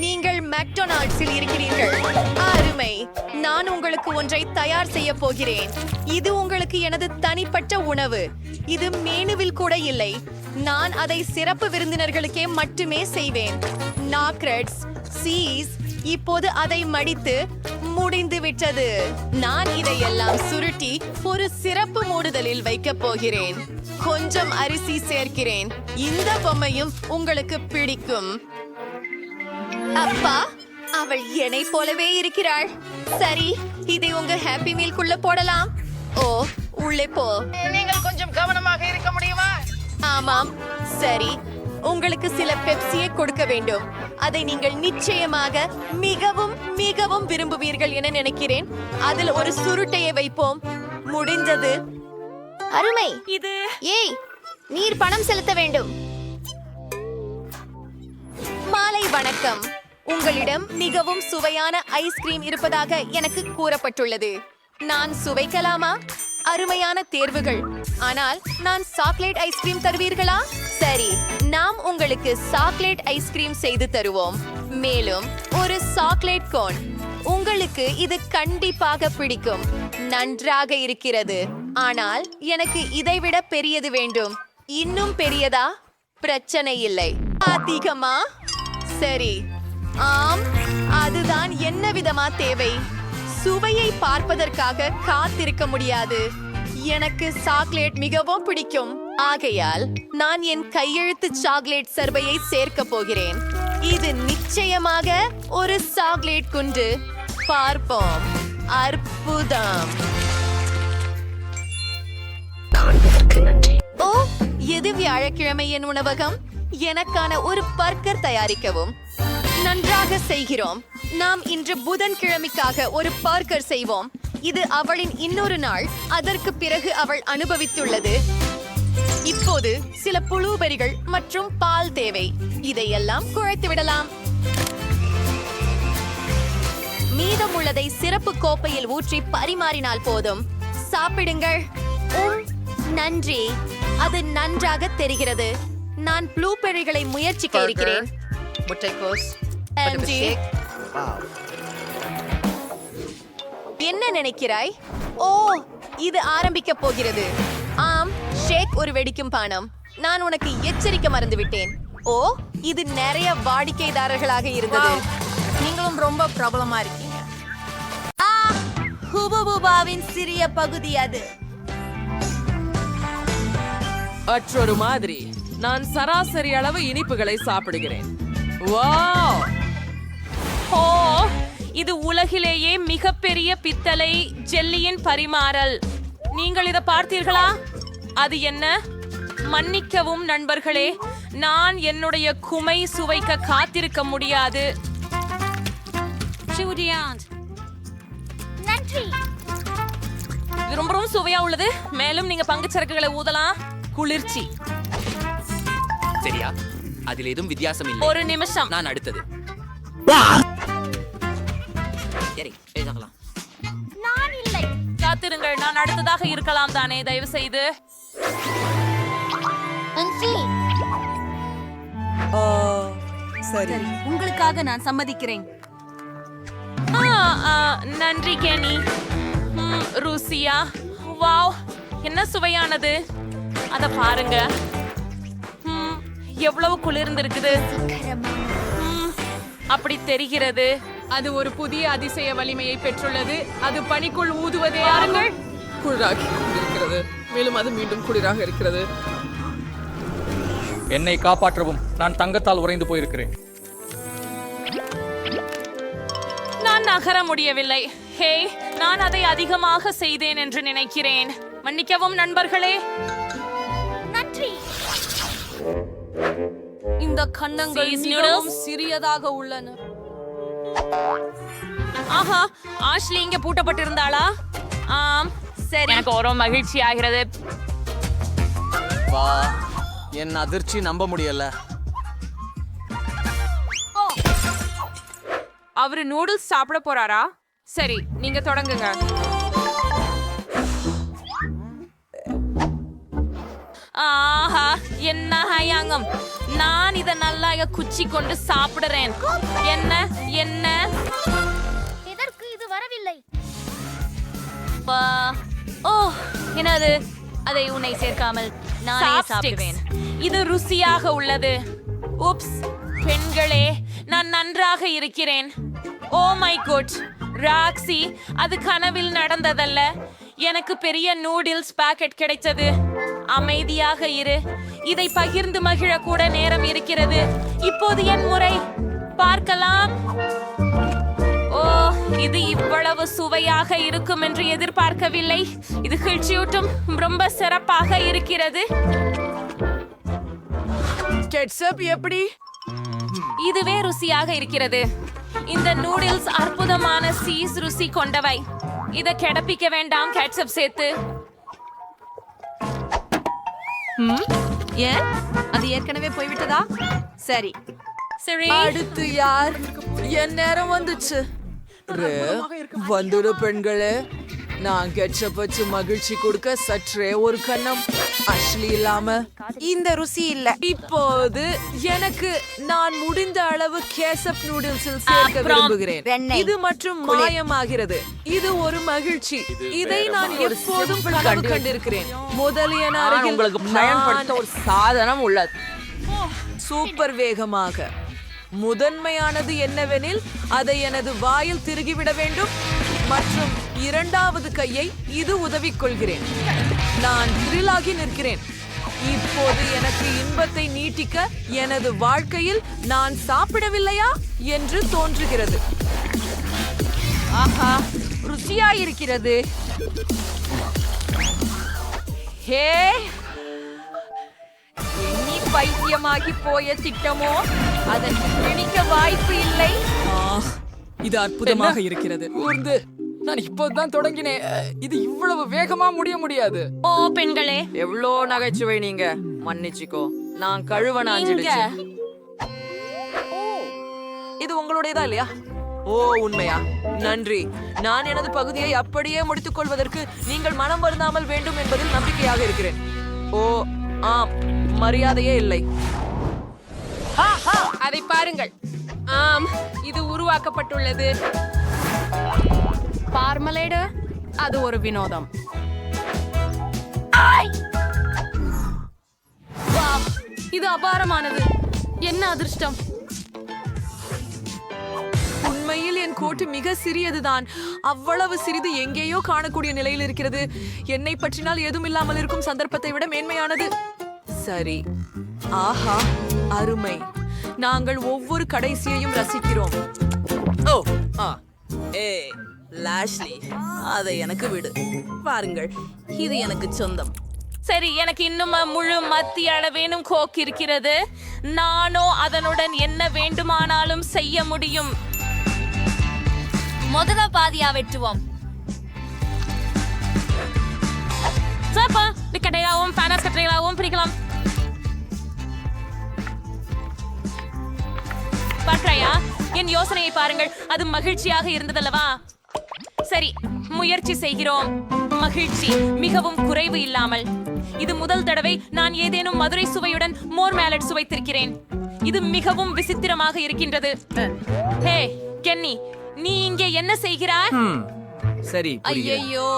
நீங்கள் மெக்டொனால்ட்ஸில் இருக்கிறீர்கள். அருமை. நான் உங்களுக்கு ஒன்றை தயார் செய்ய போகிறேன். இது உங்களுக்கு எனது தனிப்பட்ட உணவு. இது மெனுவில் கூட இல்லை. நான் அதை சிறப்பு விருந்தினர்களுக்கே மட்டுமே செய்வேன். நாக்ரெட்ஸ், சீஸ். இப்போது அதை மடித்து முடிந்து விட்டது. நான் இதையெல்லாம் சுருட்டி ஒரு சிறப்பு மூடுதலில் வைக்கப் போகிறேன். கொஞ்சம் அரிசி சேர்க்கிறேன். இந்த பொம்மையும் உங்களுக்கு பிடிக்கும். அப்பா, அவள் என்னை போலவே இருக்கிறாள். சரி, இதை உங்க ஹாப்பி மீல்குள்ள போடலாம். ஓ, உள்ளே போ. நீங்கள் கொஞ்சம் கவனமாக இருக்க முடியுமா? ஆமாம், சரி. உங்களுக்கு சில பெப்சியை கொடுக்க வேண்டும். அதை நீங்கள் நிச்சயமாக மிகவும் மிகவும் விரும்புவீர்கள் என நினைக்கிறேன். அதில் ஒரு சுருட்டையை வைப்போம். முடிந்தது. அருமை. இது ஏய், நீர் பணம் செலுத்த வேண்டும். மாலை வணக்கம். உங்களிடம் மிகவும் சுவையான ஐஸ்கிரீம் இருப்பதாக எனக்கு கூறப்பட்டுள்ளது. நான் சுவைக்கலாமா? அருமையான தேர்வுகள். ஆனால் நான் சாக்லேட் ஐஸ்கிரீம் தருவீர்களா? சரி, நாம் உங்களுக்கு சாக்லேட் ஐஸ்கிரீம் செய்து தருவோம். மேலும் ஒரு சாக்லேட் கோன். உங்களுக்கு இது கண்டிப்பாக பிடிக்கும். நன்றாக இருக்கிறது. ஆனால் எனக்கு இதைவிட பெரியது வேண்டும். இன்னும் பெரியதா? பிரச்சனை இல்லை. அதிகமா? சரி. ஆம், அதுதான் என்ன விதமா தேவை. சுவையை பார்ப்பதற்காக காத்திருக்க முடியாது. எனக்கு சாக்லேட் மிகவும் பிடிக்கும். ஆகையால் நான் என் கையெழுத்து சாக்லேட் சர்பையை சேர்க்க போகிறேன். இது நிச்சயமாக ஒரு சாக்லேட் குண்டு. பார்ப்போம். அற்புதம். ஓ, எது வியாழக்கிழமை என் உணவகம்? எனக்கான ஒரு பர்கர் தயாரிக்கவும். நன்றாக செய்கிறோம். நாம் இன்று புதன்கிழமைக்காக ஒரு பர்கர் செய்வோம். இது அவளின் இன்னொரு நாள். அதற்கு பிறகு அவள் அனுபவித்துள்ளது. இப்போது சில புளூபெரிகள் மற்றும் பால் தேவை. இதையெல்லாம் குழைத்து விடலாம். மீதமுள்ளதை சிறப்பு கோப்பையில் ஊற்றி பரிமாறினால் போதும். சாப்பிடுங்கள். நன்றி. அது நன்றாக தெரிகிறது. நான் ப்ளூபெரிகளை முயற்சிக்க இருக்கிறேன். முட்டைக்கோஸ். ஆண்டி, என்ன நினைக்கிறாய்? ஓ, இது ஆரம்பிக்க போகிறது. ஆம், ஷேக் ஒரு வெடிக்கும் பானம். நான் உனக்கு எச்சரிக்க மறந்துவிட்டேன். ஓ, இது நிறைய வாடிக்கைதாரர்களாக இருந்தது. நீங்களும் ரொம்ப பிரபலமா இருக்கீங்க. ஹுபுபுபாவின் சிறிய பகுதி அது. மற்றொரு மாதிரி நான் சராசரி அளவு இனிப்புகளை சாப்பிடுகிறேன். வாவ்! ஓ, இது உலகிலேயே மிகப்பெரிய பித்தளை ஜெல்லியின் பரிமாறல். நீங்கள் இதை பார்த்தீர்களா? அது என்ன? மன்னிக்கவும் நண்பர்களே, நான் என்னுடைய குமை சுவைக்க காத்திருக்க முடியாது. நன்றி. இது ரொம்ப ரொம்ப சுவையா உள்ளது. மேலும் நீங்க பங்குச்சரக்குகளை ஊதலாம். குளிர்ச்சி. சரியா? அதில் எதுவும் வித்தியாசம் இல்லை. ஒரு நிமிஷம். நான் அடுத்தது. சரி, எழுதலாம். நான் இல்லை. காத்திருங்கள், நான் அடுத்ததாக இருக்கலாம் தானே, தயவு செய்து. சரி, உங்களுக்காக நான் சம்மதிக்கிறேன். நன்றி கேனி. ருசியா? வாவ், என்ன சுவையானது. அத பாருங்க. எவ்வளவு குளிர்ந்திருக்குது. அப்படி தெரிகிறது. அது ஒரு புதிய அதிசய வலிமையை பெற்றுள்ளது. அது பனிக்குள் ஊதுவதே யாருங்கள் குளிராகி கொண்டிருக்கிறது. மேலும் அது மீண்டும் குளிராக இருக்கிறது. என்னை காப்பாற்றவும். நான் தங்கத்தால் உறைந்து போயிருக்கிறேன். நான் நகர முடியவில்லை. ஹே, நான் அதை அதிகமாக செய்தேன் என்று நினைக்கிறேன். மன்னிக்கவும் நண்பர்களே. நன்றி. இந்த கன்னங்கள் மிகவும் சிறியதாக உள்ளன. ஆஹா, ஆஷ்லி இங்க பூட்டப்பட்டிருந்தாளா? ஆம், சரி. எனக்கு ஒரு மகிழ்ச்சி ஆகிறது. வா, என் அதிர்ச்சி நம்ப முடியல. அவரு நூடுல்ஸ் சாப்பிட போறாரா? சரி, நீங்க தொடங்குங்க. ஆஹா, என்ன ஹயாங்கம். நான் இத நல்லா குச்சி கொண்டு சாப்பிடுறேன். என்ன என்ன எதற்கு இது வரவில்லை? ஓ, என்னது? அதை உன்னை சேர்க்காமல் நானே சாப்பிடுவேன். இது ருசியாக உள்ளது. உப்ஸ், பெண்களே, நான் நன்றாக இருக்கிறேன். ஓ மை குட், ராக்ஸி, அது கனவில் நடந்ததல்ல. எனக்கு பெரிய நூடுல்ஸ் பாக்கெட் கிடைத்தது. அமைதியாக இரு. இதை பகிர்ந்து மகிழ கூட நேரம் இருக்கிறது. இப்போது என் முறை. பார்க்கலாம். ஓ, இது இவ்வளவு சுவையாக இருக்கும் என்று எதிர்பார்க்கவில்லை. இது கிழ்ச்சியூட்டும். ரொம்ப சிறப்பாக இருக்கிறது. கெட்சப் எப்படி? இதுவே ருசியாக இருக்கிறது. இந்த நூடுல்ஸ் அற்புதமான சீஸ் ருசி கொண்டவை. இத கிடப்பிக்க வேண்டாம் கெட்சப் சேர்த்து. ஏன் அது ஏற்கனவே போய்விட்டதா? சரி, சரி. அடுத்து யார்? என் நேரம் வந்துச்சு. வந்துடு பெண்களே. நான் கெட்சப் வச்சு மகிழ்ச்சி கொடுக்க சற்றே ஒரு கண்ணம். அஷ்லி இல்லாம இந்த ருசி இல்ல. இப்போது எனக்கு நான் முடிந்த அளவு கேசப் நூடுல்ஸில் சேர்க்க விரும்புகிறேன். இது மற்றும் மாயமாகிறது. இது ஒரு மகிழ்ச்சி. இதை நான் எப்போதும் கனவு கண்டிருக்கிறேன். முதலியன அருகில் உங்களுக்கு பயன்படுத்த ஒரு சாதனம் உள்ளது. சூப்பர் வேகமாக. முதன்மையானது என்னவெனில் அதை எனது வாயில் திருகிவிட வேண்டும் மற்றும் இரண்டாவது கையை இது உதவிக் கொள்கிறேன். நான் த்ரில்லாகி நிற்கிறேன். இப்போது எனக்கு இன்பத்தை நீட்டிக்க எனது வாழ்க்கையில் நான் சாப்பிடவில்லையா என்று தோன்றுகிறது. ஆஹா, ருசியாயிருக்கிறது. ஹே, எண்ணி பைத்தியமாகி போய திட்டமோ அதற்கு பிடிக்க வாய்ப்பு இல்லை. இது அற்புதமாக இருக்கிறது. நான் இப்போதான் தொடங்கினேன். இது இவ்வளவு வேகமா முடியாது. ஓ பெண்களே, எவ்வளோ நகைச்சுவை. நீங்க மன்னிச்சுக்கோ, நான் கழுவ நாஞ்சிடுச்சு. இது உங்களுடையதா இல்லையா? ஓ, உண்மையா? நன்றி. நான் எனது பகுதியை அப்படியே முடித்துக் கொள்வதற்கு நீங்கள் மனம் வருந்தாமல் வேண்டும் என்பதில் நம்பிக்கையாக இருக்கிறேன். ஓ ஆம், மரியாதையே இல்லை. அதை பாருங்கள். ஆம், இது உருவாக்கப்பட்டுள்ளது. பார்மலேடு, அது ஒரு வினோதம். வாவ், இது அபாரமானது. என்ன அதிர்ஷ்டம். உண்மையில் என் கோட்டு மிக சிறியதுதான். அவ்வளவு சிறிது எங்கேயோ காணக்கூடிய நிலையில் இருக்கிறது. என்னை பற்றினால் எதுவும் இல்லாமல் இருக்கும் சந்தர்ப்பத்தை விட மேன்மையானது. சரி. ஆஹா, அருமை. நாங்கள் ஒவ்வொரு கடைசியையும் ரசிக்கிறோம். ஓ, லாஷ்லி, அதை எனக்கு விடு. பாருங்கள், இது எனக்கு சொந்தம். சரி, எனக்கு இன்னும் முழு மத்திய அளவேனும் கோக் இருக்கிறது. நானோ அதனுடன் என்ன வேண்டுமானாலும் செய்ய முடியும். முதல்ல பாதியா வெட்டுவோம். சப்பா, கட்டையாவும் ஃபேனஸ் கட்டைகளாகவும் பிரிக்கலாம். பட்ரையா, என் யோசனையை பாருங்கள். அது மகிழ்ச்சியாக இருந்ததல்லவா? சரி, முயற்சி செய்கிறோம். மகிழ்ச்சி மிகவும் குறைவு இல்லாமல். இது முதல் தடவை நான் ஏதேனும் மதுரை சுவையுடன் மோர் மேலட் சுவைத்திருக்கிறேன். இது மிகவும் விசித்திரமாக இருக்கின்றது. ஹே கென்னி, நீ இங்கே என்ன செய்கிறாய்? சரி, ஐயையோ,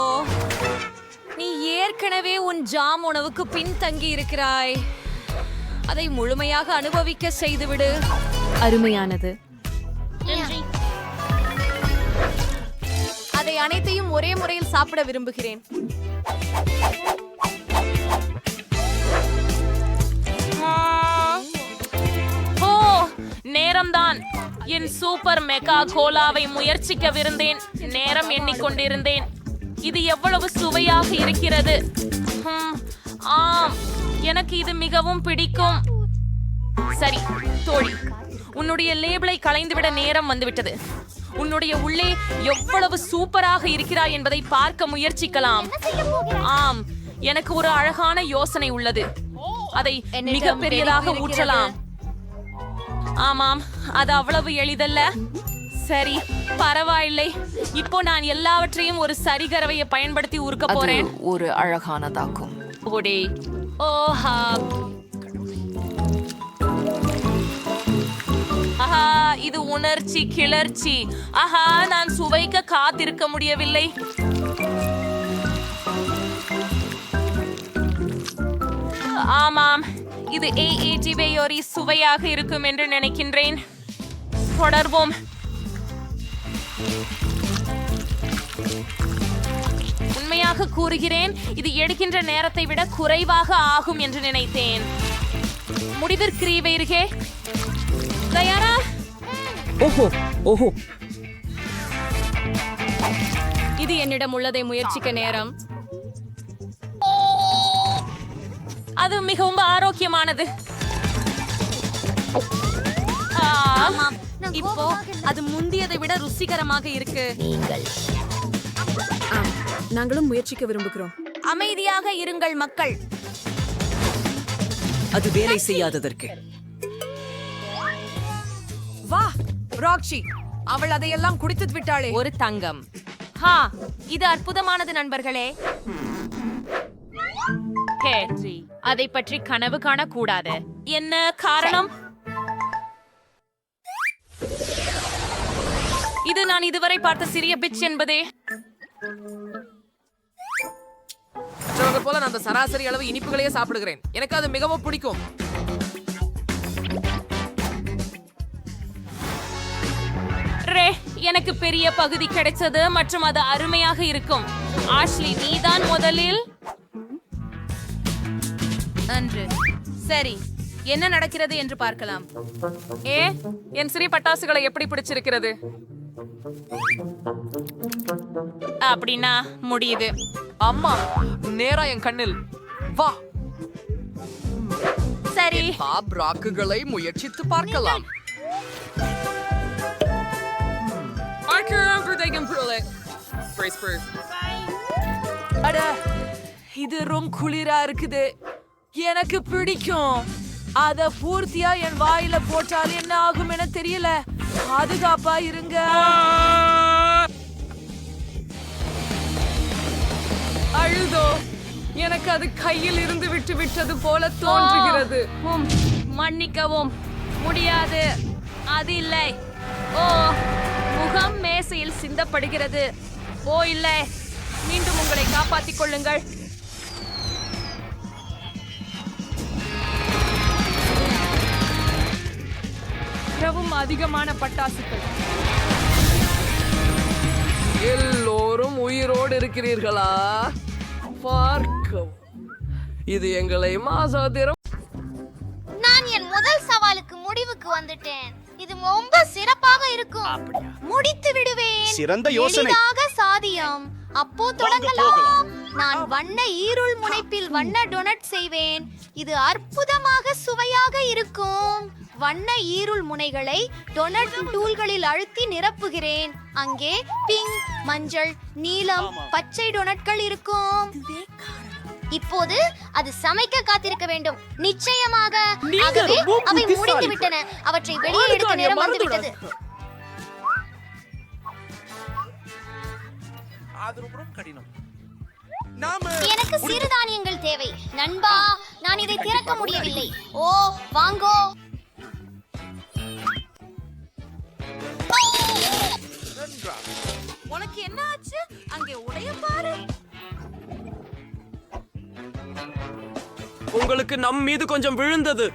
நீ ஏற்கனவே உன் ஜாம் உணவுக்கு பின்தங்கி இருக்கிறாய். அதை முழுமையாக அனுபவிக்க செய்துவிடு. அருமையானது. அதை அனைத்தையும் ஒரே முறையில் சாப்பிட விரும்புகிறேன். நேரம்தான். என் சூப்பர் மெகா கோலாவை முயற்சிக்கவிருந்தேன். நேரம் எண்ணிக்கொண்டிருந்தேன். இது எவ்வளவு சுவையாக இருக்கிறது. ஆம், எனக்கு இது மிகவும் பிடிக்கும். சரி தோழி, உன்னுடைய லேபிளை களைந்துவிட நேரம் வந்துவிட்டது. உன்னுடைய உள்ளே எவ்வளவு சூப்பராக இருக்கிறாய் என்பதை பார்க்க முயற்சிக்கலாம். ஆம், எனக்கு ஒரு அழகான யோசனை உள்ளது. அதை மிக பெரியதாக ஊற்றலாம். ஆமாம், அது அவ்வளவு எளிதல்ல. சரி, பரவாயில்லை. இப்போ நான் எல்லாவற்றையும் ஒரு சரிகரவையை பயன்படுத்தி உருக்க போறேன். ஒரு அழகானதாக்கும். ஓடே ஓஹா, ஆஹா, இது உணர்ச்சி கிளர்ச்சி. ஆஹா, நான் சுவைக்க காத்திருக்க முடியவில்லை. ஆமாம், இது ஏஏஜிவேயோரி சுவையாக இருக்கும் என்று நினைக்கின்றேன். தொடர்வோம். உண்மையாக கூறுகிறேன், இது எடுக்கின்ற நேரத்தை விட குறைவாக ஆகும் என்று நினைத்தேன். முடிவிற்கிறீர்களே, தயாரா? ஓஹோ ஓஹோ, இது என்னிடம் உள்ளதை முயற்சிக்க நேரம். அது மிகவும் ஆரோக்கியமானது. இப்போ அது முந்தியதை விட ருசிகரமாக இருக்கு. நாங்களும் முயற்சிக்க விரும்புகிறோம். அமைதியாக இருங்கள் மக்கள். அது வேலை செய்யாததற்கு. வா ராக்ஷி, அவள் அதையெல்லாம் குடித்து விட்டாளே. ஒரு தங்கம். ஹா, இது அற்புதமானது நண்பர்களே. அதை பற்றி கனவு காணக்கூடாது. என்ன காரணம்? இது நான் இதுவரை பார்த்த சிறிய பிட்ச் என்பதே. போல நான் அந்த சராசரி அளவு இனிப்புகளையே சாப்பிடுகிறேன். எனக்கு அது மிகவும் பிடிக்கும். ரே, எனக்கு பெரிய பகுதி கிடைச்சது மற்றும் அது அருமையாக இருக்கும். ஆஷ்லி, நீதான் முதலில். நன்று. சரி, என்ன நடக்கிறது என்று பார்க்கலாம். என் சிறிய பட்டாசுகளை எப்படி பிடிச்சிருக்கிறது? அப்படின்னா முடியுது. அம்மா, நேரா என் கண்ணில். வா. சரி, ராக்குகளை முயற்சித்து பார்க்கலாம். அட, இது ரொம்ப குளிரா இருக்குது. எனக்கு பிடிக்கும். அத பூர்த்தியா என் வாயில போட்டால் என்ன ஆகும் என தெரியல. பாதுகாப்பா இருங்க. அழுதோ, எனக்கு அது கையில் இருந்து விட்டு விட்டது போல தோன்றுகிறது. மன்னிக்கவும், முடியாது. அது இல்லை. ஓ, முகம் மேசையில் சிந்தப்படுகிறது. ஓ இல்லை, மீண்டும் உங்களை காப்பாற்றிக் கொள்ளுங்கள். மிகவும் அதிகமான பட்டாசுகள். எல்லோரும் உயிரோடு இருக்கிறீர்களா? பார்க்கவும். இது எங்களை மாசாதிரம். நான் என் முதல் சவாலுக்கு முடிவுக்கு வந்துட்டேன். இது ரொம்ப சிறப்பாக இருக்கும். முடித்து விடுவேன். சிறந்த யோசனை. எளிதாக சாதியம். அப்போ தொடங்கலாம். நான் வண்ண ஈருள் முனைப்பில் வண்ண டொனட் செய்வேன். இது அற்புதமாக சுவையாக இருக்கும். வண்ண ஈருள் முனைகளை டொனட் டூல்களில் அழுத்தி நிரப்புகிறேன். அங்கே பிங்க், மஞ்சள், நீலம், பச்சை டொனட்கள் இருக்கும். இப்போது அது சமைக்க காத்திருக்க வேண்டும். நிச்சயமாக. ஆகவே அவை முடிந்து விட்டன. அவற்றை வெளியே எடுக்க நேரம் வந்துவிட்டது. எனக்கு சிறுதானியங்கள் தேவை. நண்பா, நான் இதை திறக்க முடியவில்லை. ஓ, வாங்கோ. உனக்கு என்ன ஆச்சு? அங்கே உடைய பாரு. உங்களுக்கு நம் மீது கொஞ்சம் விழுந்தது.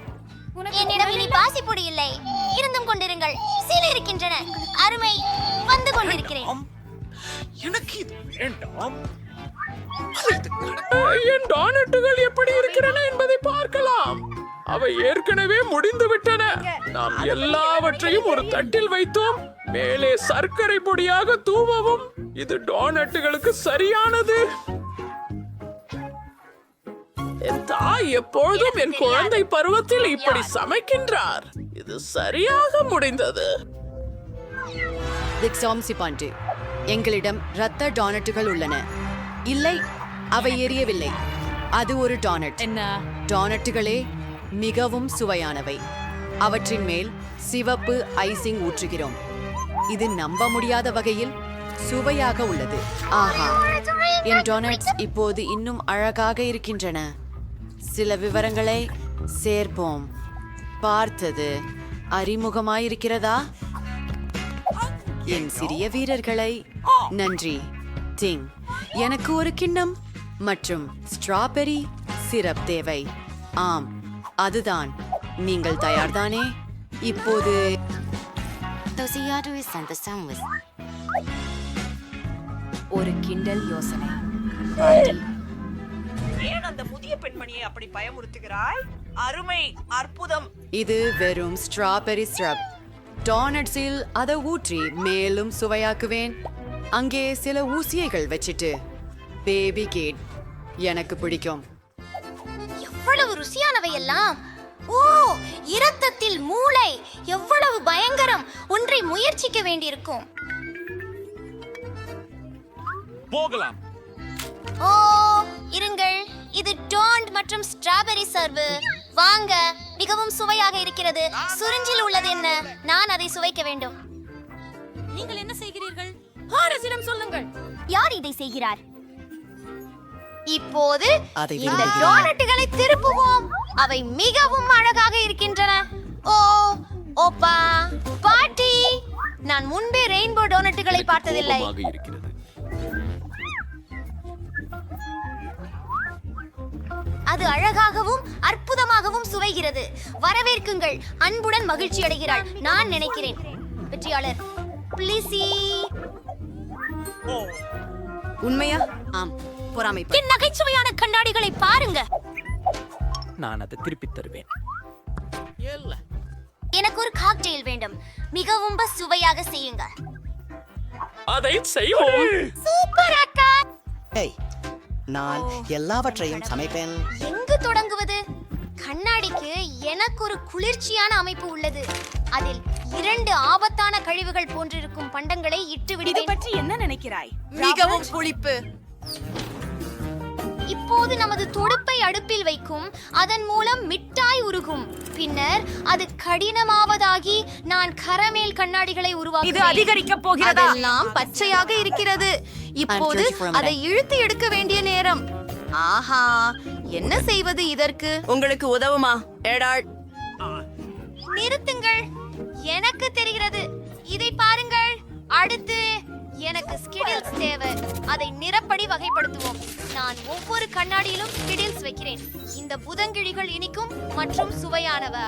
என்னிடம் இனி பாசிப்பொடி இல்லை. இருந்தும் கொண்டிருங்கள். சில இருக்கின்றன. அருமை. வந்து கொண்டிருக்கிறேன். எனக்கு இது வேண்டாம். என் டானட்டுகள் எப்படி இருக்கிறன என்பதை பார்க்கலாம். அவை ஏற்கனவே முடிந்து விட்டன. நாம் எல்லாவற்றையும் ஒரு தட்டில் வைத்தோம். மேலே சர்க்கரை பொடியாக தூவவும். இது டோனட்டுகளுக்கு சரியானது. என் தாய் எப்பொழுதும் என் குழந்தை பருவத்தில் இப்படி சமைக்கின்றார். இது சரியாக முடிந்தது. பாண்டு, எங்களிடம் ரத்த டோனட்டுகள் உள்ளன. இல்லை, அவை எரியவில்லை. அது ஒரு டோனட். என்ன? டோனட்டுகளே மிகவும் சுவையானவை. அவற்றின் மேல் சிவப்பு ஐசிங் ஊற்றுகிறோம். இது நம்ப முடியாத வகையில் சுவையாக உள்ளது. ஆஹா, என் டோனட்ஸ் இப்போது இன்னும் அழகாக இருக்கின்றன. சில விவரங்களை சேர்ப்போம். பார்த்தது அறிமுகமாயிருக்கிறதா? என் சிறிய வீரர்களை நன்றி. டிங், எனக்கு ஒரு கிண்ணம் மற்றும் ஸ்ட்ராபெரி சிரப் தேவை. ஆம், அதுதான். நீங்கள் தயார்தானே? இப்போது ஒரு கிண்டல் யோசனை. ஏன் அந்த முதிய பெண்மணியை அப்படி பயமுறுத்துகிறாய்? அருமை, அற்புதம். இது வெறும் ஸ்ட்ராபெரி சிரப். டோனட்ஸில் அதை ஊற்றி மேலும் சுவையாக்குவேன். அங்கே சில ஊசியைகள் வச்சிட்டு பேபி கேட் எனக்கு பிடிக்கும். எவ்வளவு ருசியானவை எல்லாம்! ஓ, இரத்தத்தில் மூளை! எவ்வளவு பயங்கரம்! ஒன்றை முயற்சிக்க வேண்டியிருக்கும். போகலாம். ஓ, இருங்கள். இது டோன்ட் மற்றும் ஸ்ட்ராபெரி சர்வு. வாங்க, மிகவும் சுவையாக இருக்கிறது. சுரிஞ்சில் உள்ளது என்ன? நான் அதை சுவைக்க வேண்டும். நீங்கள் என்ன செய்கிறீர்கள்? ஹாரிஸிடம் சொல்லுங்கள். யார் இதை செய்கிறார்? இப்போது அதை இந்த விரும்புகிறேன். டோனட்டுகளை திருப்புவோம். அவை மிகவும் அழகாக இருக்கின்றன. ஓ, ஓப்பா, பாட்டி! நான் முன்பே ரெயின்போ டோனட்டுகளை பார்த்ததில்லை. இருக்கிறது. அது அழகாகவும் அற்புதமாகவும் சுவைகிறது. வரவேற்குங்கள். அன்புடன் மகிழ்ச்சி அடைகிறாள். நான் நினைக்கிறேன். வெற்றியாளர் பிளிசி. உண்மையா? ஆம், பொறாமை. என் நகைச்சுவையான கண்ணாடிகளை பாருங்க. நான் அதை திருப்பி தருவேன். எனக்கு ஒரு காக்டெயில் வேண்டும். மிகவும் சுவையாக செய்யுங்க. அதை செய்வோம். சூப்பர் அக்கா. ஏய், நான் எல்லாவற்றையும் சமைப்பேன். எங்கு தொடங்குவது? கண்ணாடிக்கு எனக்கு ஒரு குளிர்ச்சியான அமைப்பு உள்ளது. அதில் 2 ஆபத்தான கழிவுகள் போன்றிருக்கும் பண்டங்களை இட்டு விடுவேன். பற்றி என்ன நினைக்கிறாய்? மிகவும் புளிப்பு. இப்போது நமது துடுப்பை அடுப்பில் வைக்கும். அதன் மூலம் மிட்டாய் உருகும். பின்னர் அது கடினமாவதாகி நான் கரமேல் கண்ணாடிகளை இது உருவாக்குவேன். அதிகரிக்க போகிறதா? அதெல்லாம் பச்சையாக இருக்கிறது. இப்போது அதை இழுத்து எடுக்க வேண்டிய நேரம். ஆஹா, என்ன செய்வது இதற்கு? உங்களுக்கு உதவுமா? ஏடாள், நிறுத்துங்கள். எனக்கு தெரிகிறது. இதை பாருங்கள். அடுத்து எனக்கு ஸ்கிடில்ஸ் தேவை. அதை நிறப்படி வகைப்படுத்துவோம். நான் ஒவ்வொரு கண்ணாடியிலும் ஸ்கிடில்ஸ் வைக்கிறேன். இந்த புதங்கிழிகள் இனிக்கும் மற்றும் சுவையானவை.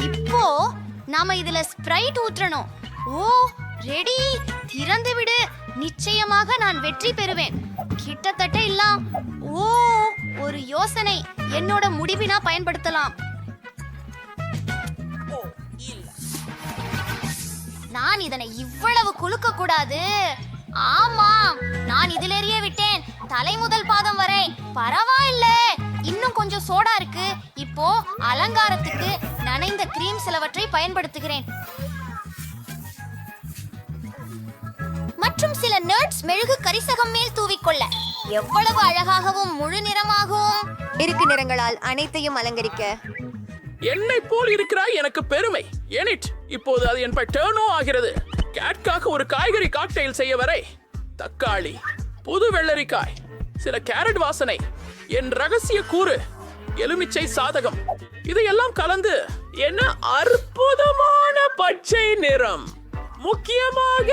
இப்போ நாம இதுல ஸ்ப்ரைட் ஊற்றணும். ஓ, ரெடி. திறந்து விடு. நிச்சயமாக நான் வெற்றி பெறுவேன். கிட்டத்தட்ட எல்லாம். ஓ, ஒரு யோசனை. என்னோட முடிவினா பயன்படுத்தலாம். நான் இதனை இவ்வளவு குலுக்க கூடாது. ஆமாம், நான் இதில் எறிய விட்டேன். தலை முதல் பாதம் வரை. பரவாயில்ல, இன்னும் கொஞ்சம் சோடா இருக்கு. இப்போ அலங்காரத்துக்கு நனைந்த கிரீம் சிலவற்றை பயன்படுத்துகிறேன். மற்றும் சில நட்ஸ் மெழுகு கரிசகம் மேல் தூவிக்கொள்ள. எவ்வளவு அழகாகவும் முழு நிறமாகவும் இருக்கு. நிறங்களால் அனைத்தையும் அலங்கரிக்க. என்னை போல் இருக்கிறாய், எனக்கு பெருமை. ஏனிட், இப்போது அது என் டர்னோ ஆகிறது. கேட்காக ஒரு காய்கறி காக்டெயில் செய்ய வரை தக்காளி, புது வெள்ளரிக்காய், சில கேரட் வாசனை, என் ரகசிய கூறு, எலுமிச்சை சாதகம், இதையெல்லாம் கலந்து என்ன அற்புதமான பச்சை நிறம். முக்கியமாக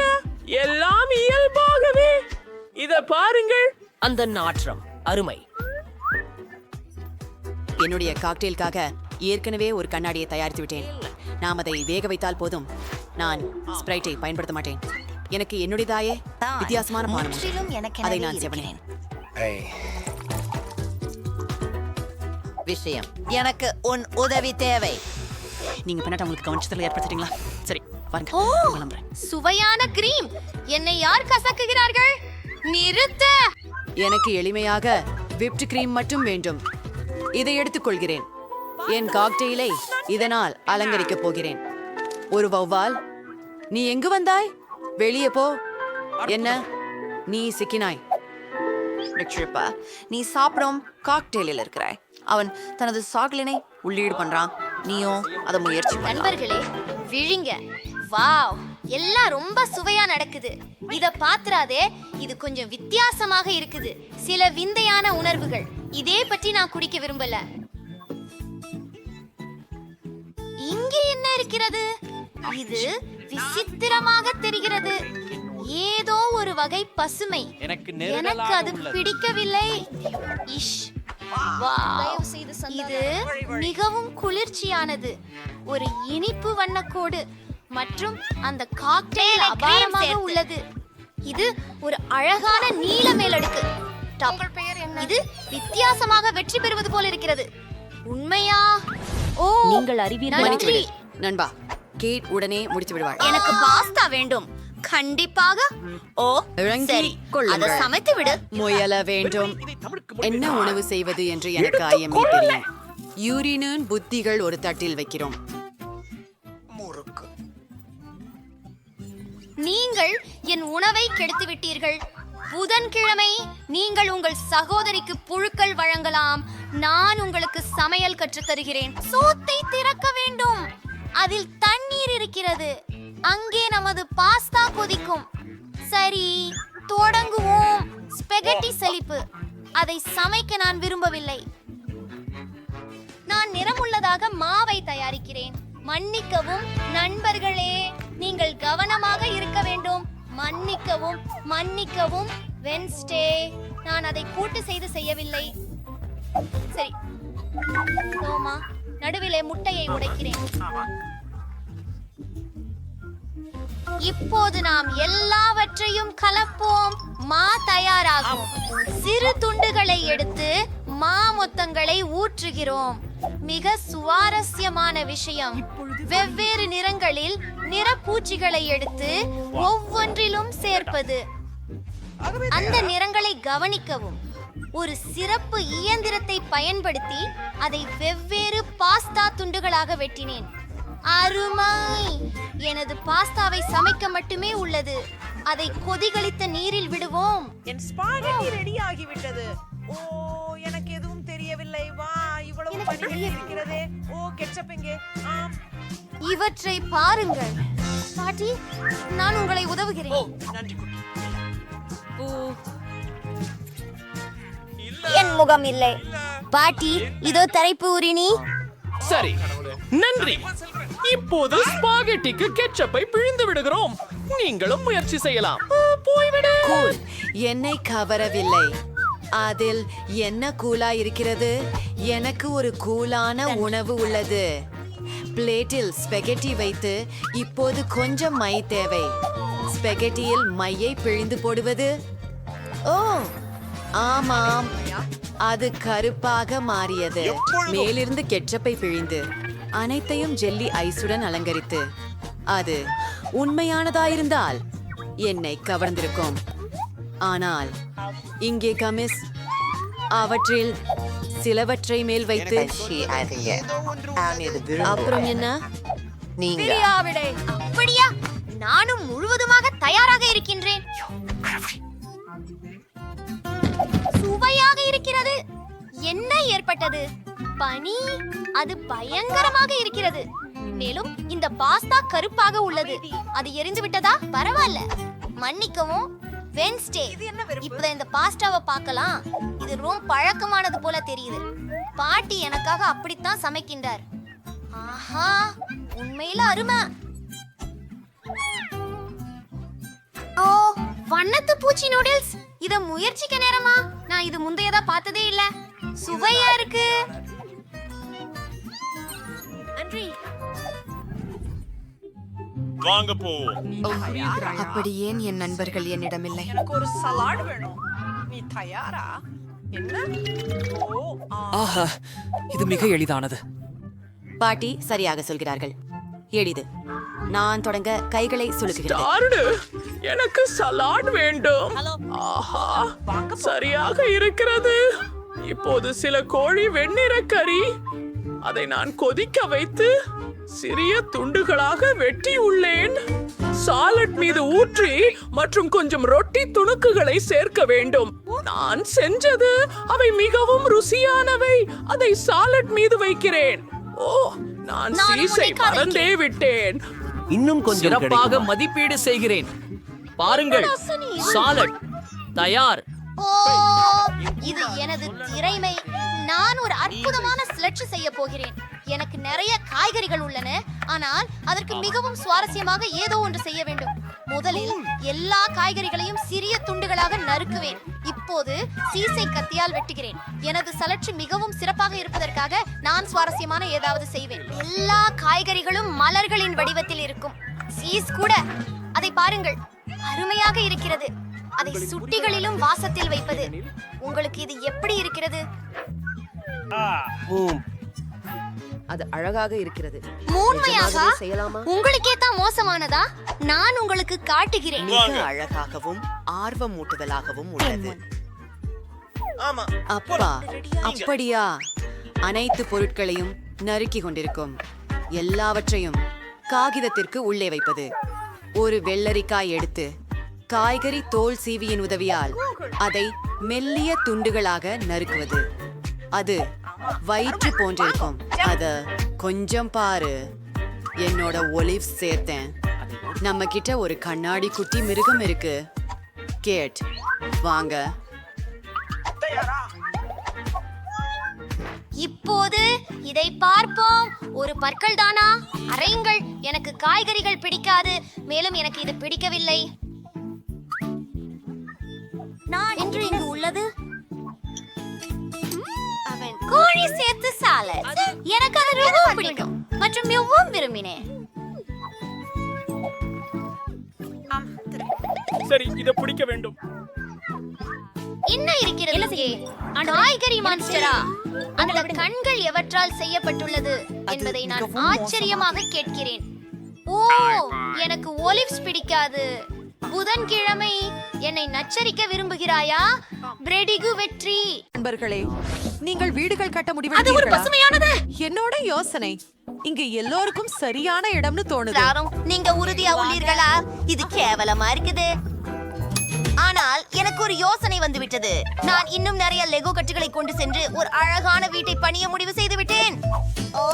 எல்லாம் இயல்பாகவே. இத பாருங்கள். அந்த நாற்றம் அருமை. என்னுடைய காக்டெயிலுக்காக ஏற்கனவே ஒரு கண்ணாடியை தயாரித்து விட்டேன். நாம் அதை வேக வைத்தால் போதும். நான் ஸ்ப்ரைட்டை பயன்படுத்த மாட்டேன். எனக்கு என்னுடையதாயே வித்தியாசமான பானம் முற்றிலும் எனக்கு அதை நான் செவனேன். விஷயம் எனக்கு உன் உதவி தேவை. நீங்க பண்ணாட்ட உங்களுக்கு கவனிச்சதில் ஏற்படுத்திட்டீங்களா? சரி பாருங்க, ஓ கிளம்புறேன். சுவையான கிரீம். என்னை யார் கசக்குகிறார்கள்? நிறுத்த. எனக்கு எளிமையாக விப்ட் கிரீம் மட்டும் வேண்டும். இதை எடுத்துக்கொள்கிறேன். என் காக்டெயிலை இதனால் அலங்கரிக்கப் போகிறேன். ஒரு வௌவால், நீ எங்கு வந்தாய்? வெளியே போ. என்ன நீ சிக்கினாய்? ரிக்ஷிப்பா, நீ சாப்பிடும் காக்டெயிலில் இருக்கிறாய். அவன் தனது சாக்லினை உள்ளீடு பண்றான். நீயும் அதை முயற்சி பண்ணலாம். நண்பர்களே, விழிங்க. வாவ், எல்லாம் ரொம்ப சுவையா நடக்குது. இத பாத்துறாதே, இது கொஞ்சம் வித்தியாசமாக இருக்குது. சில விந்தையான உணர்வுகள். இதே பற்றி நான் குடிக்க விரும்பல. இங்கே என்ன இருக்கிறது? இது விசித்திரமாக தெரிகிறது. ஏதோ ஒரு வகை பசுமை. எனக்கு அது பிடிக்கவில்லை. இஷ். வாவ், இது மிகவும் குளிர்ச்சியானது. ஒரு இனிப்பு வண்ணக்கோடு மற்றும் அந்த காக்டெயில் அபாரமாக உள்ளது. இது ஒரு அழகான நீல மேலடுக்கு. இது வித்தியாசமாக வெற்றி பெறுவது போல இருக்கிறது. உண்மையா? ஓ, நீங்கள் அறிவீர்கள். நன்றி நண்பா, கேட் உடனே முடித்து விடுவாள். எனக்கு பாஸ்தா வேண்டும். கண்டிப்பாக. ஓ இறங்கிக் சரி, கொள்ளுங்கள். அதை சமைத்து விடு. முயல வேண்டும். என்ன உணவு செய்வது என்று எனக்கு ஐயமே தெரியும். யூரினின் புத்திகள் ஒரு தட்டில் வைக்கிறோம். நீங்கள் என் உணவை கெடுத்து விட்டீர்கள். புதன்கிழமை நீங்கள் உங்கள் சகோதரிக்கு புழுக்கள் வழங்கலாம். நான் உங்களுக்கு சமையல் கற்றுத் தருகிறேன். சோத்தை திறக்க வேண்டும். அதில் தண்ணீர் இருக்கிறது. அங்கே நமது பாஸ்தா கொதிக்கும். சரி, தொடங்குவோம். ஸ்பெகட்டி சலிப்பு. அதை சமைக்க நான் விரும்பவில்லை. நான் நிறமுள்ளதாக மாவை தயாரிக்கிறேன். மன்னிக்கவும் நண்பர்களே, நீங்கள் கவனமாக இருக்க வேண்டும். மன்னிக்கவும் மன்னிக்கவும் வென்ஸ்டே, நான் அதை கூட்டு செய்யவில்லை. சரி தோமா, நடுவிலே முட்டையை உடைக்கிறேன். இப்போது நாம் எல்லாவற்றையும் கலப்போம். மா தயாராகும். சிறு துண்டுகளை எடுத்து மா மொத்தங்களை ஊற்றுகிறோம். மிக சுவாரஸ்யமான விஷயம், வெவ்வேறு நிறங்களில் நிறப்பூச்சிகளை எடுத்து ஒவ்வொன்றிலும் சேர்ப்பது. அந்த நிறங்களை கவனிக்கவும். ஒரு சிறப்பு இயந்திரத்தை பயன்படுத்தி அதை வெவ்வேறு பாஸ்தா துண்டுகளாக வெட்டினேன். அருமை! எனது பாஸ்தாவை சமைக்க மட்டுமே உள்ளது. அதை கொதிகளித்த நீரில் விடுவோம். என் ஸ்பாகெட்டி ரெடி ஆகிவிட்டது. ஓ, எனக்கு எதுவும் தெரியவில்லை. வா, இவ்வளவு பணிகள் இருக்கிறதே. ஓ, கெட்சப் எங்கே? ஆம், இவற்றை பாருங்கள். பாட்டி, நான் உங்களை உதவுகிறேன். நன்றி குட்டி. என் முகம் இல்லை. பாட்டி, இதோ தரைப்பு உரிணி. சரி, நன்றி. இப்போது ஸ்பாகெட்டிக்கு கெட்சப்பை பிழிந்து விடுகிறோம். நீங்களும் முயற்சி செய்யலாம். போய்விடு. கூல் என்னை கவரவில்லை. அதில் என்ன கூலா இருக்கிறது? எனக்கு ஒரு கூலான உணவு உள்ளது. பிளேட்டில் ஸ்பெகட்டி வைத்து இப்போது கொஞ்சம் மை தேவை. ஸ்பெகட்டியில் மையை பிழிந்து போடுவது. ஓ ஆமாம், அது கருப்பாக மாறியது. மேலிருந்து கெட்சப்பை பிழிந்து அனைத்தையும் ஜெல்லி ஐஸுடன் அலங்கரித்து அது உண்மையானதாயிருந்தால் என்னை கவர்ந்திருக்கும். ஆனால் இங்கே கமிஸ் அவற்றில் சிலவற்றை மேல் வைத்து அப்புறம் என்ன? நீங்க அப்படியா? நானும் முழுவதுமாக தயாராக இருக்கின்றேன். சுவையாக இருக்கிறது. என்ன ஏற்பட்டது? பனி. அது பயங்கரமாக இருக்கிறது. மேலும் இந்த பாஸ்தா கருப்பாக உள்ளது. அது எரிந்து விட்டதா? பரவாயில்ல, மன்னிக்கவும் வென்ஸ்டே. இப்பதான் இந்த பாஸ்டாவை பார்க்கலாம். இது ரொம்ப பழக்கமானது போல தெரியுது. பாட்டி எனக்காக அப்படித்தான் சமைக்கின்றார். ஆஹா, உண்மையில அருமை. ஓ, வண்ணத்து பூச்சி நூடுல்ஸ். இத முயற்சிக்க நேரமா? நான் இது முந்தையதா பார்த்ததே இல்ல. சுவையா இருக்கு. நன்றி. வாங்க போவோம். அப்படி ஏன் என் நண்பர்கள் என்னிடமில்லை? எனக்கு ஒரு சலாட் வேணும். நீ தயாரா? என்ன? ஓ, ஆஹா, இது மிக எளிதானது. பாட்டி சரியாக சொல்கிறார்கள். எளிது. நான் தொடங்க கைகளை சுளுக்குகிறேன். டார்டு, எனக்கு சலாட் வேண்டும். ஆஹா, சரியாக இருக்கிறது. இப்போது சில கோழி வெண்ணிற கறி, அதை நான் கொதிக்க வைத்து சிறிய துண்டுகளாக வெட்டி உள்ளேன். சாலட் மீது ஊற்றி மற்றும் கொஞ்சம் ரொட்டி துணுக்குகளை சேர்க்க வேண்டும். நான் செஞ்சது அவை மிகவும் ருசியானவை. அதை சாலட் மீது வைக்கிறேன். ஓ, நான் சீஸை மறந்தே விட்டேன். இன்னும் கொஞ்சம் சிறப்பாக மதிப்பீடு செய்கிறேன். பாருங்கள், சாலட் தயார். ஓ, இது எனது திறமை. நான் ஒரு அற்புதமான ஸ்லட்ச் செய்ய போகிறேன். எனக்கு நிறைய காய்கறிகள் உள்ளன, ஆனால் அதற்கு மிகவும் சுவாரஸ்யமாக ஏதோ ஒன்று செய்ய வேண்டும். முதலில் எல்லா காய்கறிகளையும் சிறிய துண்டுகளாக நறுக்குவேன். இப்போது சீசை கத்தியால் வெட்டுகிறேன். எனது சலட்சி மிகவும் சிறப்பாக இருப்பதற்காக நான் சுவாரஸ்யமான ஏதாவது செய்வேன். எல்லா காய்கறிகளும் மலர்களின் வடிவத்தில் இருக்கும். சீஸ் கூட. அதை பாருங்கள், அருமையாக இருக்கிறது. அதை சுட்டிகளிலும் வாசத்தில் வைப்பது. உங்களுக்கு இது எப்படி இருக்கிறது? அது அழகாக இருக்கிறது. உண்மையாக உங்களுக்கே தான் மோசமானதா? நான் உங்களுக்கு காட்டுகிறேன். மிக அழகாகவும் ஆர்வமூட்டுதலாகவும் உள்ளது. அப்பா, அப்படியா? அனைத்து பொருட்களையும் நறுக்கி கொண்டிருக்கும். எல்லாவற்றையும் காகிதத்திற்கு உள்ளே வைப்பது. ஒரு வெள்ளரிக்காய் எடுத்து காய்கறி தோல் சீவியின் உதவியால் அதை மெல்லிய துண்டுகளாக நறுக்குவது. அது வயிற்று போன்றிருக்கும். அத கொஞ்சம் பாரு. என்னோட ஒலிவ்ஸ் சேர்த்தேன். நம்ம கிட்ட ஒரு கண்ணாடி குட்டி மிருகம் இருக்கு. கேட், வாங்க. இப்போது இதை பார்ப்போம். ஒரு பற்கள் தானா? அறையுங்கள். எனக்கு காய்கறிகள் பிடிக்காது, மேலும் எனக்கு இது பிடிக்கவில்லை. நான் என்று இங்கு உள்ளது அவன் கோழி சேர்த்து சாலட். எனக்கு அது ரொம்ப பிடிக்கும் மற்றும் மிகவும் விரும்பினேன். சரி, இதை பிடிக்க வேண்டும். என்ன இருக்கிறது இங்கே? காய்கறி மான்ஸ்டரா? அந்த கண்கள் எவற்றால் செய்யப்பட்டுள்ளது என்பதை நான் ஆச்சரியமாக கேட்கிறேன். ஓ, எனக்கு ஒலிவ்ஸ் பிடிக்காது. புதன்கிழமை என்னை நச்சரிக்க விரும்புகிறாயா? பிரெடிகு வெற்றி. நண்பர்களே, நீங்கள் வீடுகள் கட்ட அது ஒரு முடிவு. பசுமையானது. என்னோட யோசனை இங்க எல்லோருக்கும் சரியான இடம்னு தோணுது. எல்லாரும் நீங்க உறுதியா உள்ளீர்களா? இது கேவலமா இருக்குது. ஆனால் எனக்கு ஒரு யோசனை வந்துவிட்டது. நான் இன்னும் நிறைய லெகோ கட்டுகளை கொண்டு சென்று ஒரு அழகான வீட்டை பணிய முடிவு செய்து விட்டேன். ஓ,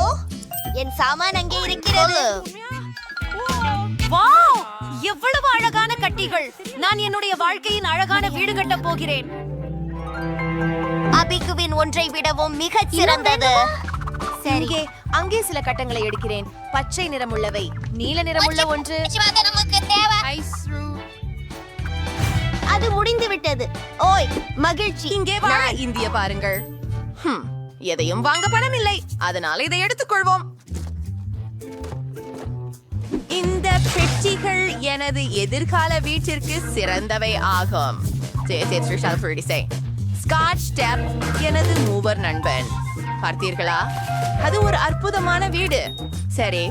என் சாமான் அங்கே இருக்கிறது. வாவ், எவ்வளவு அழகான கட்டிகள். நான் என்னுடைய வாழ்க்கையின் அழகான வீடு கட்ட போகிறேன். அபிகுவின் ஒன்றை விடவும் மிகச் சிறந்தது. சரி, அங்கே சில கட்டங்களை எடுக்கிறேன். பச்சை நிறமுள்ளவை, நீல நிறமுள்ள ஒன்று. அது முடிந்து விட்டது. ஓய், மகிழ்ச்சி. இங்கே வா. இந்திய பாருங்கள். எதையும் வாங்க பணம் இல்லை, அதனால இதை எடுத்துக்கொள்வோம். இந்த பெட்டிகள் எனது எதிர்கால வீட்டிற்கு சிறந்தவை ஆகும். ஸ்காட்ச் டேப் எனது மூவர் நண்பன். பார்த்தீர்களா? அது ஒரு அற்புதமான வீடு. சரி,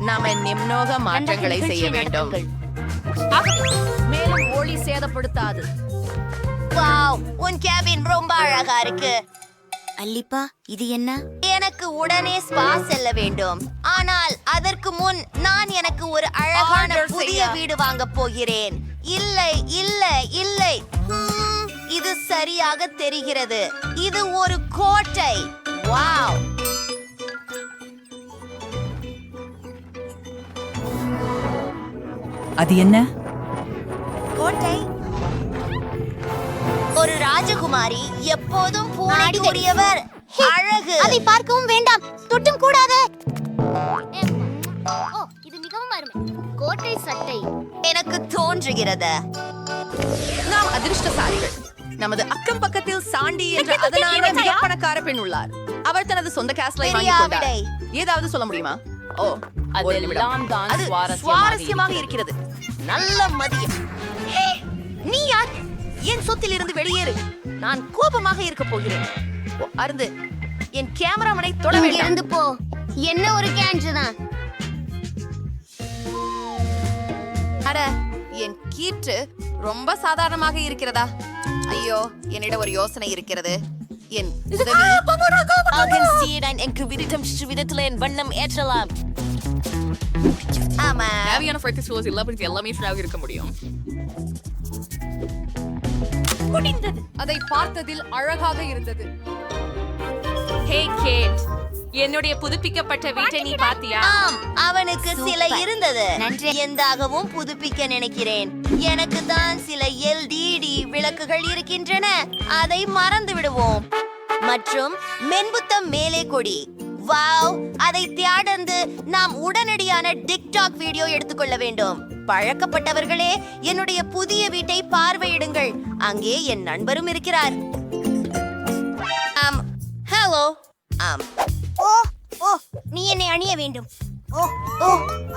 நாம நிம்னோக மாற்றங்களை செய்ய வேண்டும். மேலும் ஒளி சேதப்படுத்தாது. வாவ், உன் கேபின் ரொம்ப அழகா இருக்கு. அல்லிப்பா, இது என்ன? எனக்கு உடனே ஸ்பா செல்ல வேண்டும். ஆனால் அதற்கு முன் நான் எனக்கு ஒரு அழகான புதிய வீடு வாங்க போகிறேன். இல்லை இல்லை இல்லை, இது சரியாக தெரிகிறது. இது ஒரு கோட்டை. வாவ், அது என்ன? கோட்டை. ஒரு ராஜகுமாரி, எப்போதும் பூனைக்குரியவர். அழகு. அதை பார்க்கவும் வேண்டாம், தொட்டும் கூடாது. ஓ, இது மிகவும் அருமை. கோட்டை சட்டை எனக்கு தோன்றுகிறது. நாம் அதிர்ஷ்டசாலிகள். நமது அக்கம் பக்கத்தில் சாண்டி என்ற அதனால மிக பணக்கார பெண் உள்ளார். அவர் தனது சொந்த கேஸ்லை வாங்கி கொண்டார். ஏதாவது சொல்ல முடியுமா? ஓ ஒரு நிமிடம். அதெல்லாம் தான் அது சுவாரஸ்யமாக சுவாரஸ்யமாக இருக்கிறது. நல்ல மதியம். ஹே, நீ யார்? என் சொத்தில் இருந்து வெளியேறு. நான் கோபமாக இருக்க போகிறேன். ஓ, அருந்து என் கேமராமனை தொட இங்க வேண்டாம். இருந்து போ. என்ன ஒரு கேன்சு தான். அட, என் கீற்று ரொம்ப சாதாரணமாக இருக்கிறதா? ஐயோ, என்னிடம் ஒரு யோசனை இருக்கிறது. என் உதவி வண்ணம் ஏற்றலாம். ஆமா. தேவையான ஃபோக்கஸ் க்ளோஸ் எல்லாமே எல்லாமே ஷாக இருக்க முடியும். அதை பார்த்ததில் அழகாக இருந்தது. ஹே கேட், என்னுடைய புதுப்பிக்கப்பட்ட வீட்டை நீ பாத்தியா? ஆம், அவனுக்கு சில இருந்தது. எந்தாகவும் புதுப்பிக்க நினைக்கிறேன். எனக்கு தான் சில எல்இடி விளக்குகள் இருக்கின்றன. அதை மறந்து விடுவோம். மற்றும் மென்புத்தம் மேலே கொடி. வாவ், அதை தியாடந்து நாம் உடனடியான டிக்டாக் வீடியோ எடுத்துக்கொள்ள வேண்டும். பழக்கப்பட்டவர்களே, என்னுடைய புதிய வீட்டை பார்வையிடுங்கள். அங்கே என் நண்பரும் இருக்கிறார். ஆம், ஹலோ. ஆம். ஓ ஓ, நீ என்னை அணிய வேண்டும். ஓ ஓ,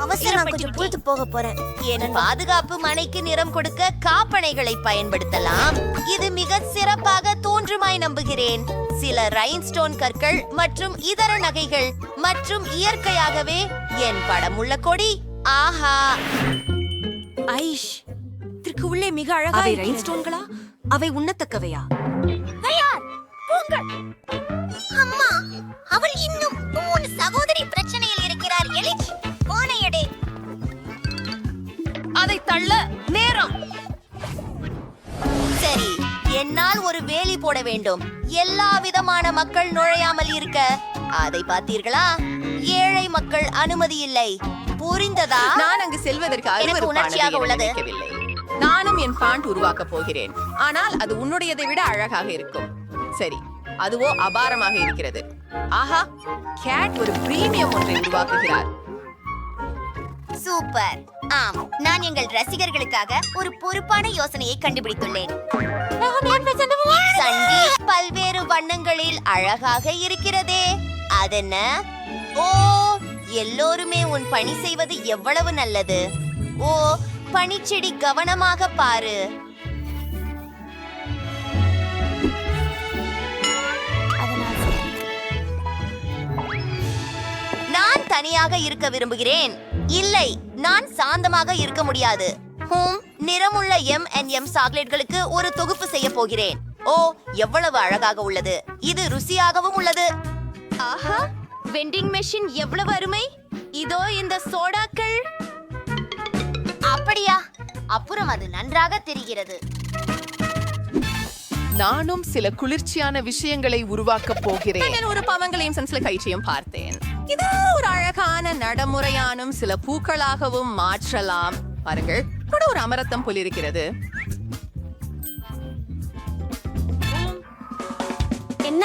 அவசரம், கொஞ்சம் பொழுது போக போறேன். என் பாதுகாப்பு மனைக்கு நிறம் கொடுக்க காப்பனைகளை பயன்படுத்தலாம். இது மிக சிறப்பாக தோன்றுமாய் நம்புகிறேன். சில ரைன்ஸ்டோன் கற்கள் மற்றும் இதர நகைகள் மற்றும் இயற்கையாகவே என் படமுள்ள கொடி. ஆஹா, ஐஷ், இதற்கு உள்ளே மிக அழகாக ரைன்ஸ்டோன்களா? அவை உண்ணத்தக்கவையா? தயார், போங்கள். அம்மா, அவள் இன்னும் உன் சகோதரி பிரச்சனையில் இருக்கிறார். எலிச், போனை எடு. அதை தள்ள நேரம். சரி, என்னால் ஒரு வேலி போட வேண்டும். எல்லா விதமான மக்கள் நுழையாமல் இருக்க. அதை பார்த்தீர்களா? ஏழை மக்கள் அனுமதி இல்லை. புரிந்ததா? நான் அங்கு செல்வதற்கு எனக்கு உணர்ச்சியாக உள்ளது. நினைக்கவில்லை. நானும் என் பாண்ட் உருவாக்க போகிறேன். ஆனால் அது உன்னுடையதை விட அழகாக இருக்கும். சரி, அதுவோ அபாரமாக இருக்கிறது. ஆஹா, கேட் ஒரு பிரீமியம் ஒன்றை உருவாக்குகிறார். சூப்பர். ஆம், நான் எங்கள் ரசிகர்களுக்காக ஒரு பொறுப்பான யோசனையை கண்டுபிடித்துள்ளேன். சண்டி பல்வேறு வண்ணங்களில் அழகாக இருக்கிறதே. அதென்ன? ஓ, எல்லோருமே உன் பணி செய்வது எவ்வளவு நல்லது. ஓ, பனிச்செடி, கவனமாக பாரு. நான் தனியாக இருக்க விரும்புகிறேன். இல்லை, நான் சாந்தமாக இருக்க முடியாது. நிறமுள்ள M&M சாக்லேட்களுக்கு ஒரு தொகுப்பு செய்ய போகிறேன். ஓ, எவ்வளவு அழகாக உள்ளது. இது ருசியாகவும் உள்ளது. ஆஹா, வெண்டிங் மெஷின் எவ்வளவு அருமை. இதோ இந்த சோடாக்கள். அப்படியா? அப்புறம் அது நன்றாக தெரிகிறது. நானும் சில குளிர்ச்சியான விஷயங்களை உருவாக்க போகிறேன். நான் ஒரு பவங்களையும் சில கயிற்சியும் பார்த்தேன். இது ஒரு அழகான நடைமுறையானும் சில பூக்களாகவும் மாற்றலாம். பாருங்கள், கூட ஒரு அமரத்தம் போல் இருக்கிறது. என்ன?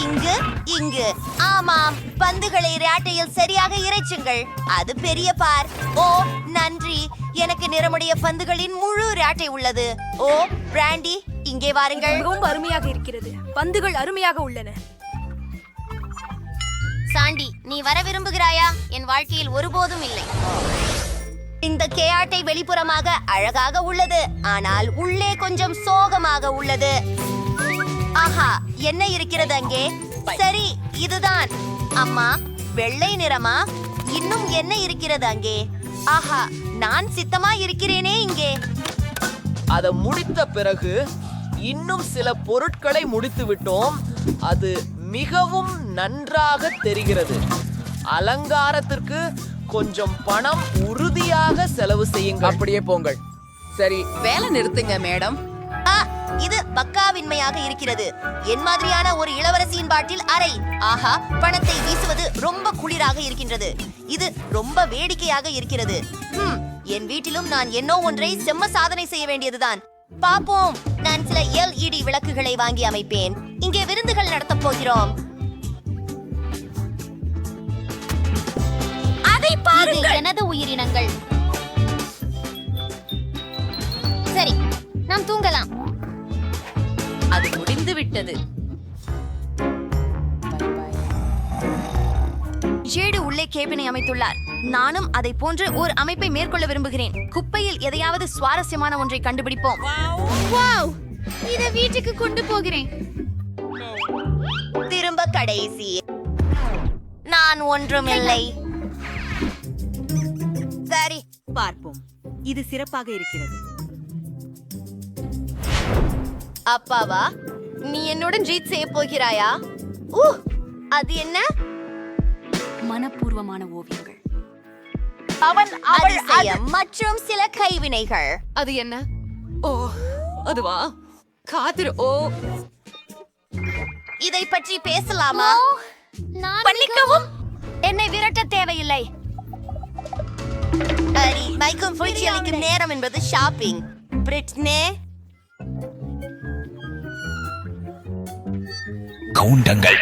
இங்கு இங்கு. ஆமாம், பந்துகளை ராட்டையில் சரியாக இறைச்சுங்கள். அது பெரிய பார். ஓ, நன்றி. எனக்கு நிறமுடைய பந்துகளின் முழு ராட்டை உள்ளது. ஓ, பிராண்டி, இங்கே வாருங்கள். ரொம்ப அருமையாக இருக்கிறது. பந்துகள் அருமையாக உள்ளன. சாண்டி, நீ வர விரும்புகிறாயா? என் வாழ்க்கையில் ஒருபோதும் இல்லை. இந்த கேஆட்டை வெளிப்புறமாக அழகாக உள்ளது, ஆனால் உள்ளே கொஞ்சம் சோகமாக உள்ளது. ஆஹா, என்ன இருக்கிறது அங்கே? சரி, இதுதான். அம்மா, வெள்ளை நிறமா? இன்னும் என்ன இருக்கிறது அங்கே? ஆஹா, நான் சித்தமா இருக்கிறேனே இங்கே. அதை முடித்த பிறகு இன்னும் சில பொருட்களை முடித்து விட்டோம். அது மிகவும் நன்றாக தெரிகிறது. அலங்காரத்திற்கு கொஞ்சம் பணம் உறுதியாக செலவு செய்யுங்கள். அப்படியே போங்கள். சரி, வேலை நிறுத்துங்க மேடம். இது பக்காவின்மையாக இருக்கிறது. என் மாதிரியான ஒரு இளவரசியின் பாட்டில் அறை. ஆஹா, பணத்தை வீசுவது ரொம்ப குளிராக இருக்கின்றது. இது ரொம்ப வேடிக்கையாக இருக்கிறது. என் வீட்டிலும் நான் என்னோ ஒன்றை செம்ம சாதனை செய்ய வேண்டியதுதான். பாப்போம். நான் சில LED விளக்குகளை வாங்கி அமைப்பேன். இங்கே விருந்துகள் நடத்தப் போகிறோம். அதை பாருங்கள். எனது உயிரினங்கள். சரி, நாம் தூங்கலாம். அது முடிந்து விட்டது. ஜேடு உள்ளே கேபினை அமைத்துள்ளார். நானும் அதை போன்று ஒரு அமைப்பை மேற்கொள்ள விரும்புகிறேன். குப்பையில் எதையாவது சுவாரஸ்யமான ஒன்றை கண்டுபிடிப்போம். வாவ், இத வீட்டுக்கு கொண்டு போகிறேன். திரும்ப கடைசி. நான் ஒன்றுமில்லை. சரி, பார்ப்போம். இது சிறப்பாக இருக்கிறது. அப்பாவா, நீ என்னுடன் ஜீட் செய்ய போகிறாயா? அது என்ன? மனப்பூர்வமான ஓவியங்கள். அதிசயம் மற்றும் சில கைவினைகள். அது என்ன? ஓ, அதுவா? காத்திரு. ஓ, இதை பற்றி பேசலாமா? மன்னிக்கவும். என்னை விரட்ட தேவையில்லை. அரி, மைக்கும் மகிழ்ச்சி அளிக்கும் நேரம் என்பது ஷாப்பிங். பிரிட்னே, கவுண்டங்கள்.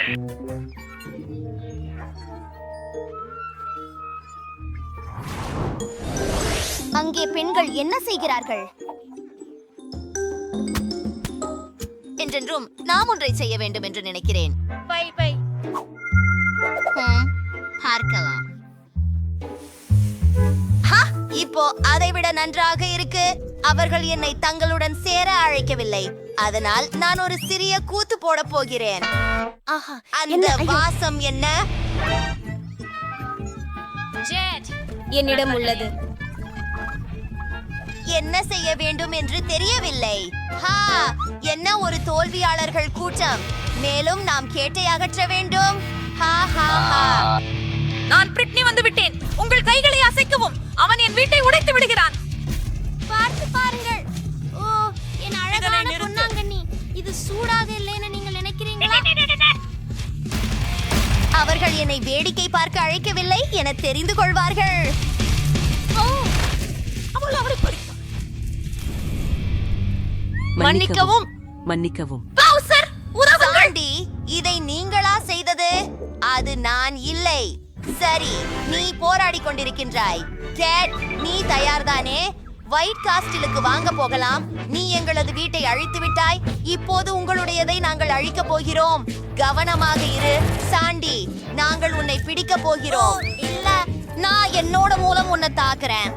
அங்கே பெண்கள் என்ன செய்கிறார்கள்? என்றென்றும் நாம் ஒன்றை செய்ய வேண்டும் என்று நினைக்கிறேன். பார்க்கலாம். இப்போ அதைவிட நன்றாக இருக்கு. அவர்கள் என்னை தங்களுடன் சேர அழைக்கவில்லை. அதனால் நான் ஒரு சிறிய கூத்து போட போகிறேன். அந்த வாசம் என்ன? என்னிடம் உள்ளது. என்ன செய்ய வேண்டும் என்று தெரியவில்லை. என்ன ஒரு தோல்வியாளர்கள் கூட்டம். மேலும் நாம் கேட்டை அகற்ற வேண்டும். நான் பிரிட்னி வந்து விட்டேன். உங்கள் கைகளை அசைக்கவும். அவன் என் வீட்டை உடைத்து விடுகிறான். பார்த்து பாருங்கள். ஓ, என் அழகான பொன்னாங்கண்ணி. இது சூடாக இல்லைன்னு நீங்கள் நினைக்கிறீங்களா? அவர்கள் என்னை வேடிக்கை பார்க்க அழைக்கவில்லை என தெரிந்து கொள்வார்கள். மன்னிக்கவும். மன்னிக்கவும். சாண்டி, இதை நீங்களா செய்தது? அது நான் இல்லை. சரி, நீ போராடி கொண்டிருக்கின்றாய். டேட், நீ தயார்தானே? ஒயிட் காஸ்டிலுக்கு வாங்க போகலாம். நீ எங்களது வீட்டை அழித்து விட்டாய். இப்போது உங்களுடையதை நாங்கள் அழிக்க போகிறோம். கவனமாக இரு சாண்டி. நாங்கள் உன்னை பிடிக்க போகிறோம். இல்ல, நான் என்னோட மூலம் உன்னை தாக்குறேன்.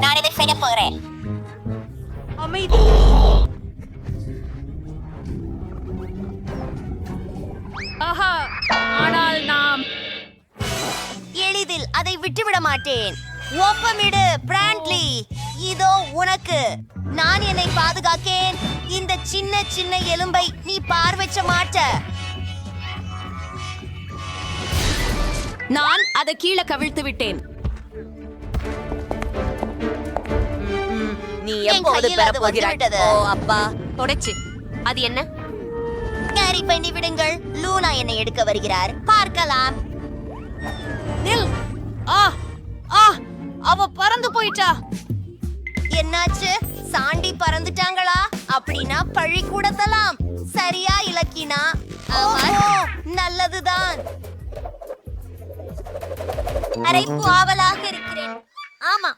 நான் இதை செய்ய போகிறேன். அமைதி. ஆனால் நாம் எளிதில் அதை விட்டுவிட மாட்டேன். ஒப்பமிடு பிராண்ட்லி. இதோ உனக்கு. நான் என்னை பாதுகாக்கேன். இந்த சின்ன சின்ன எலும்பை நீ பார்வைச்ச மாட்ட. நான் அதை கீழே கவிழ்த்து விட்டேன். நீ எப்போது பெறப் போகிறாய்? ஓ அப்பா, தொடச்சு. அது என்ன? கேரி பண்ணி விடுங்கள். லூனா என்னை எடுக்க வருகிறார். பார்க்கலாம். நில். அவ பறந்து போயிட்டா. என்னாச்சு? சாண்டி பறந்துட்டாங்களா? அப்படின்னா பழி கூடத்தலாம். சரியா இலக்கினா? நல்லதுதான். அரைப்பு ஆவலாக இருக்கிறேன். ஆமா,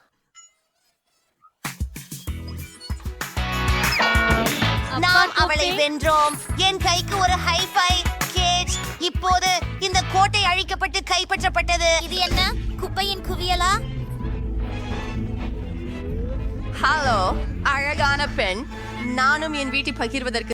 நாம் அவளை வென்றோம். என் கைக்கு ஒரு ஹைஃபை. கேஜ், இப்போது இந்த கோட்டை அழிக்கப்பட்டு கைப்பற்றப்பட்டது. இது என்ன? குப்பையின் குவியலா? ஹலோ, அழகான பெண். நானும் என் வீட்டை பகிர்வதற்கு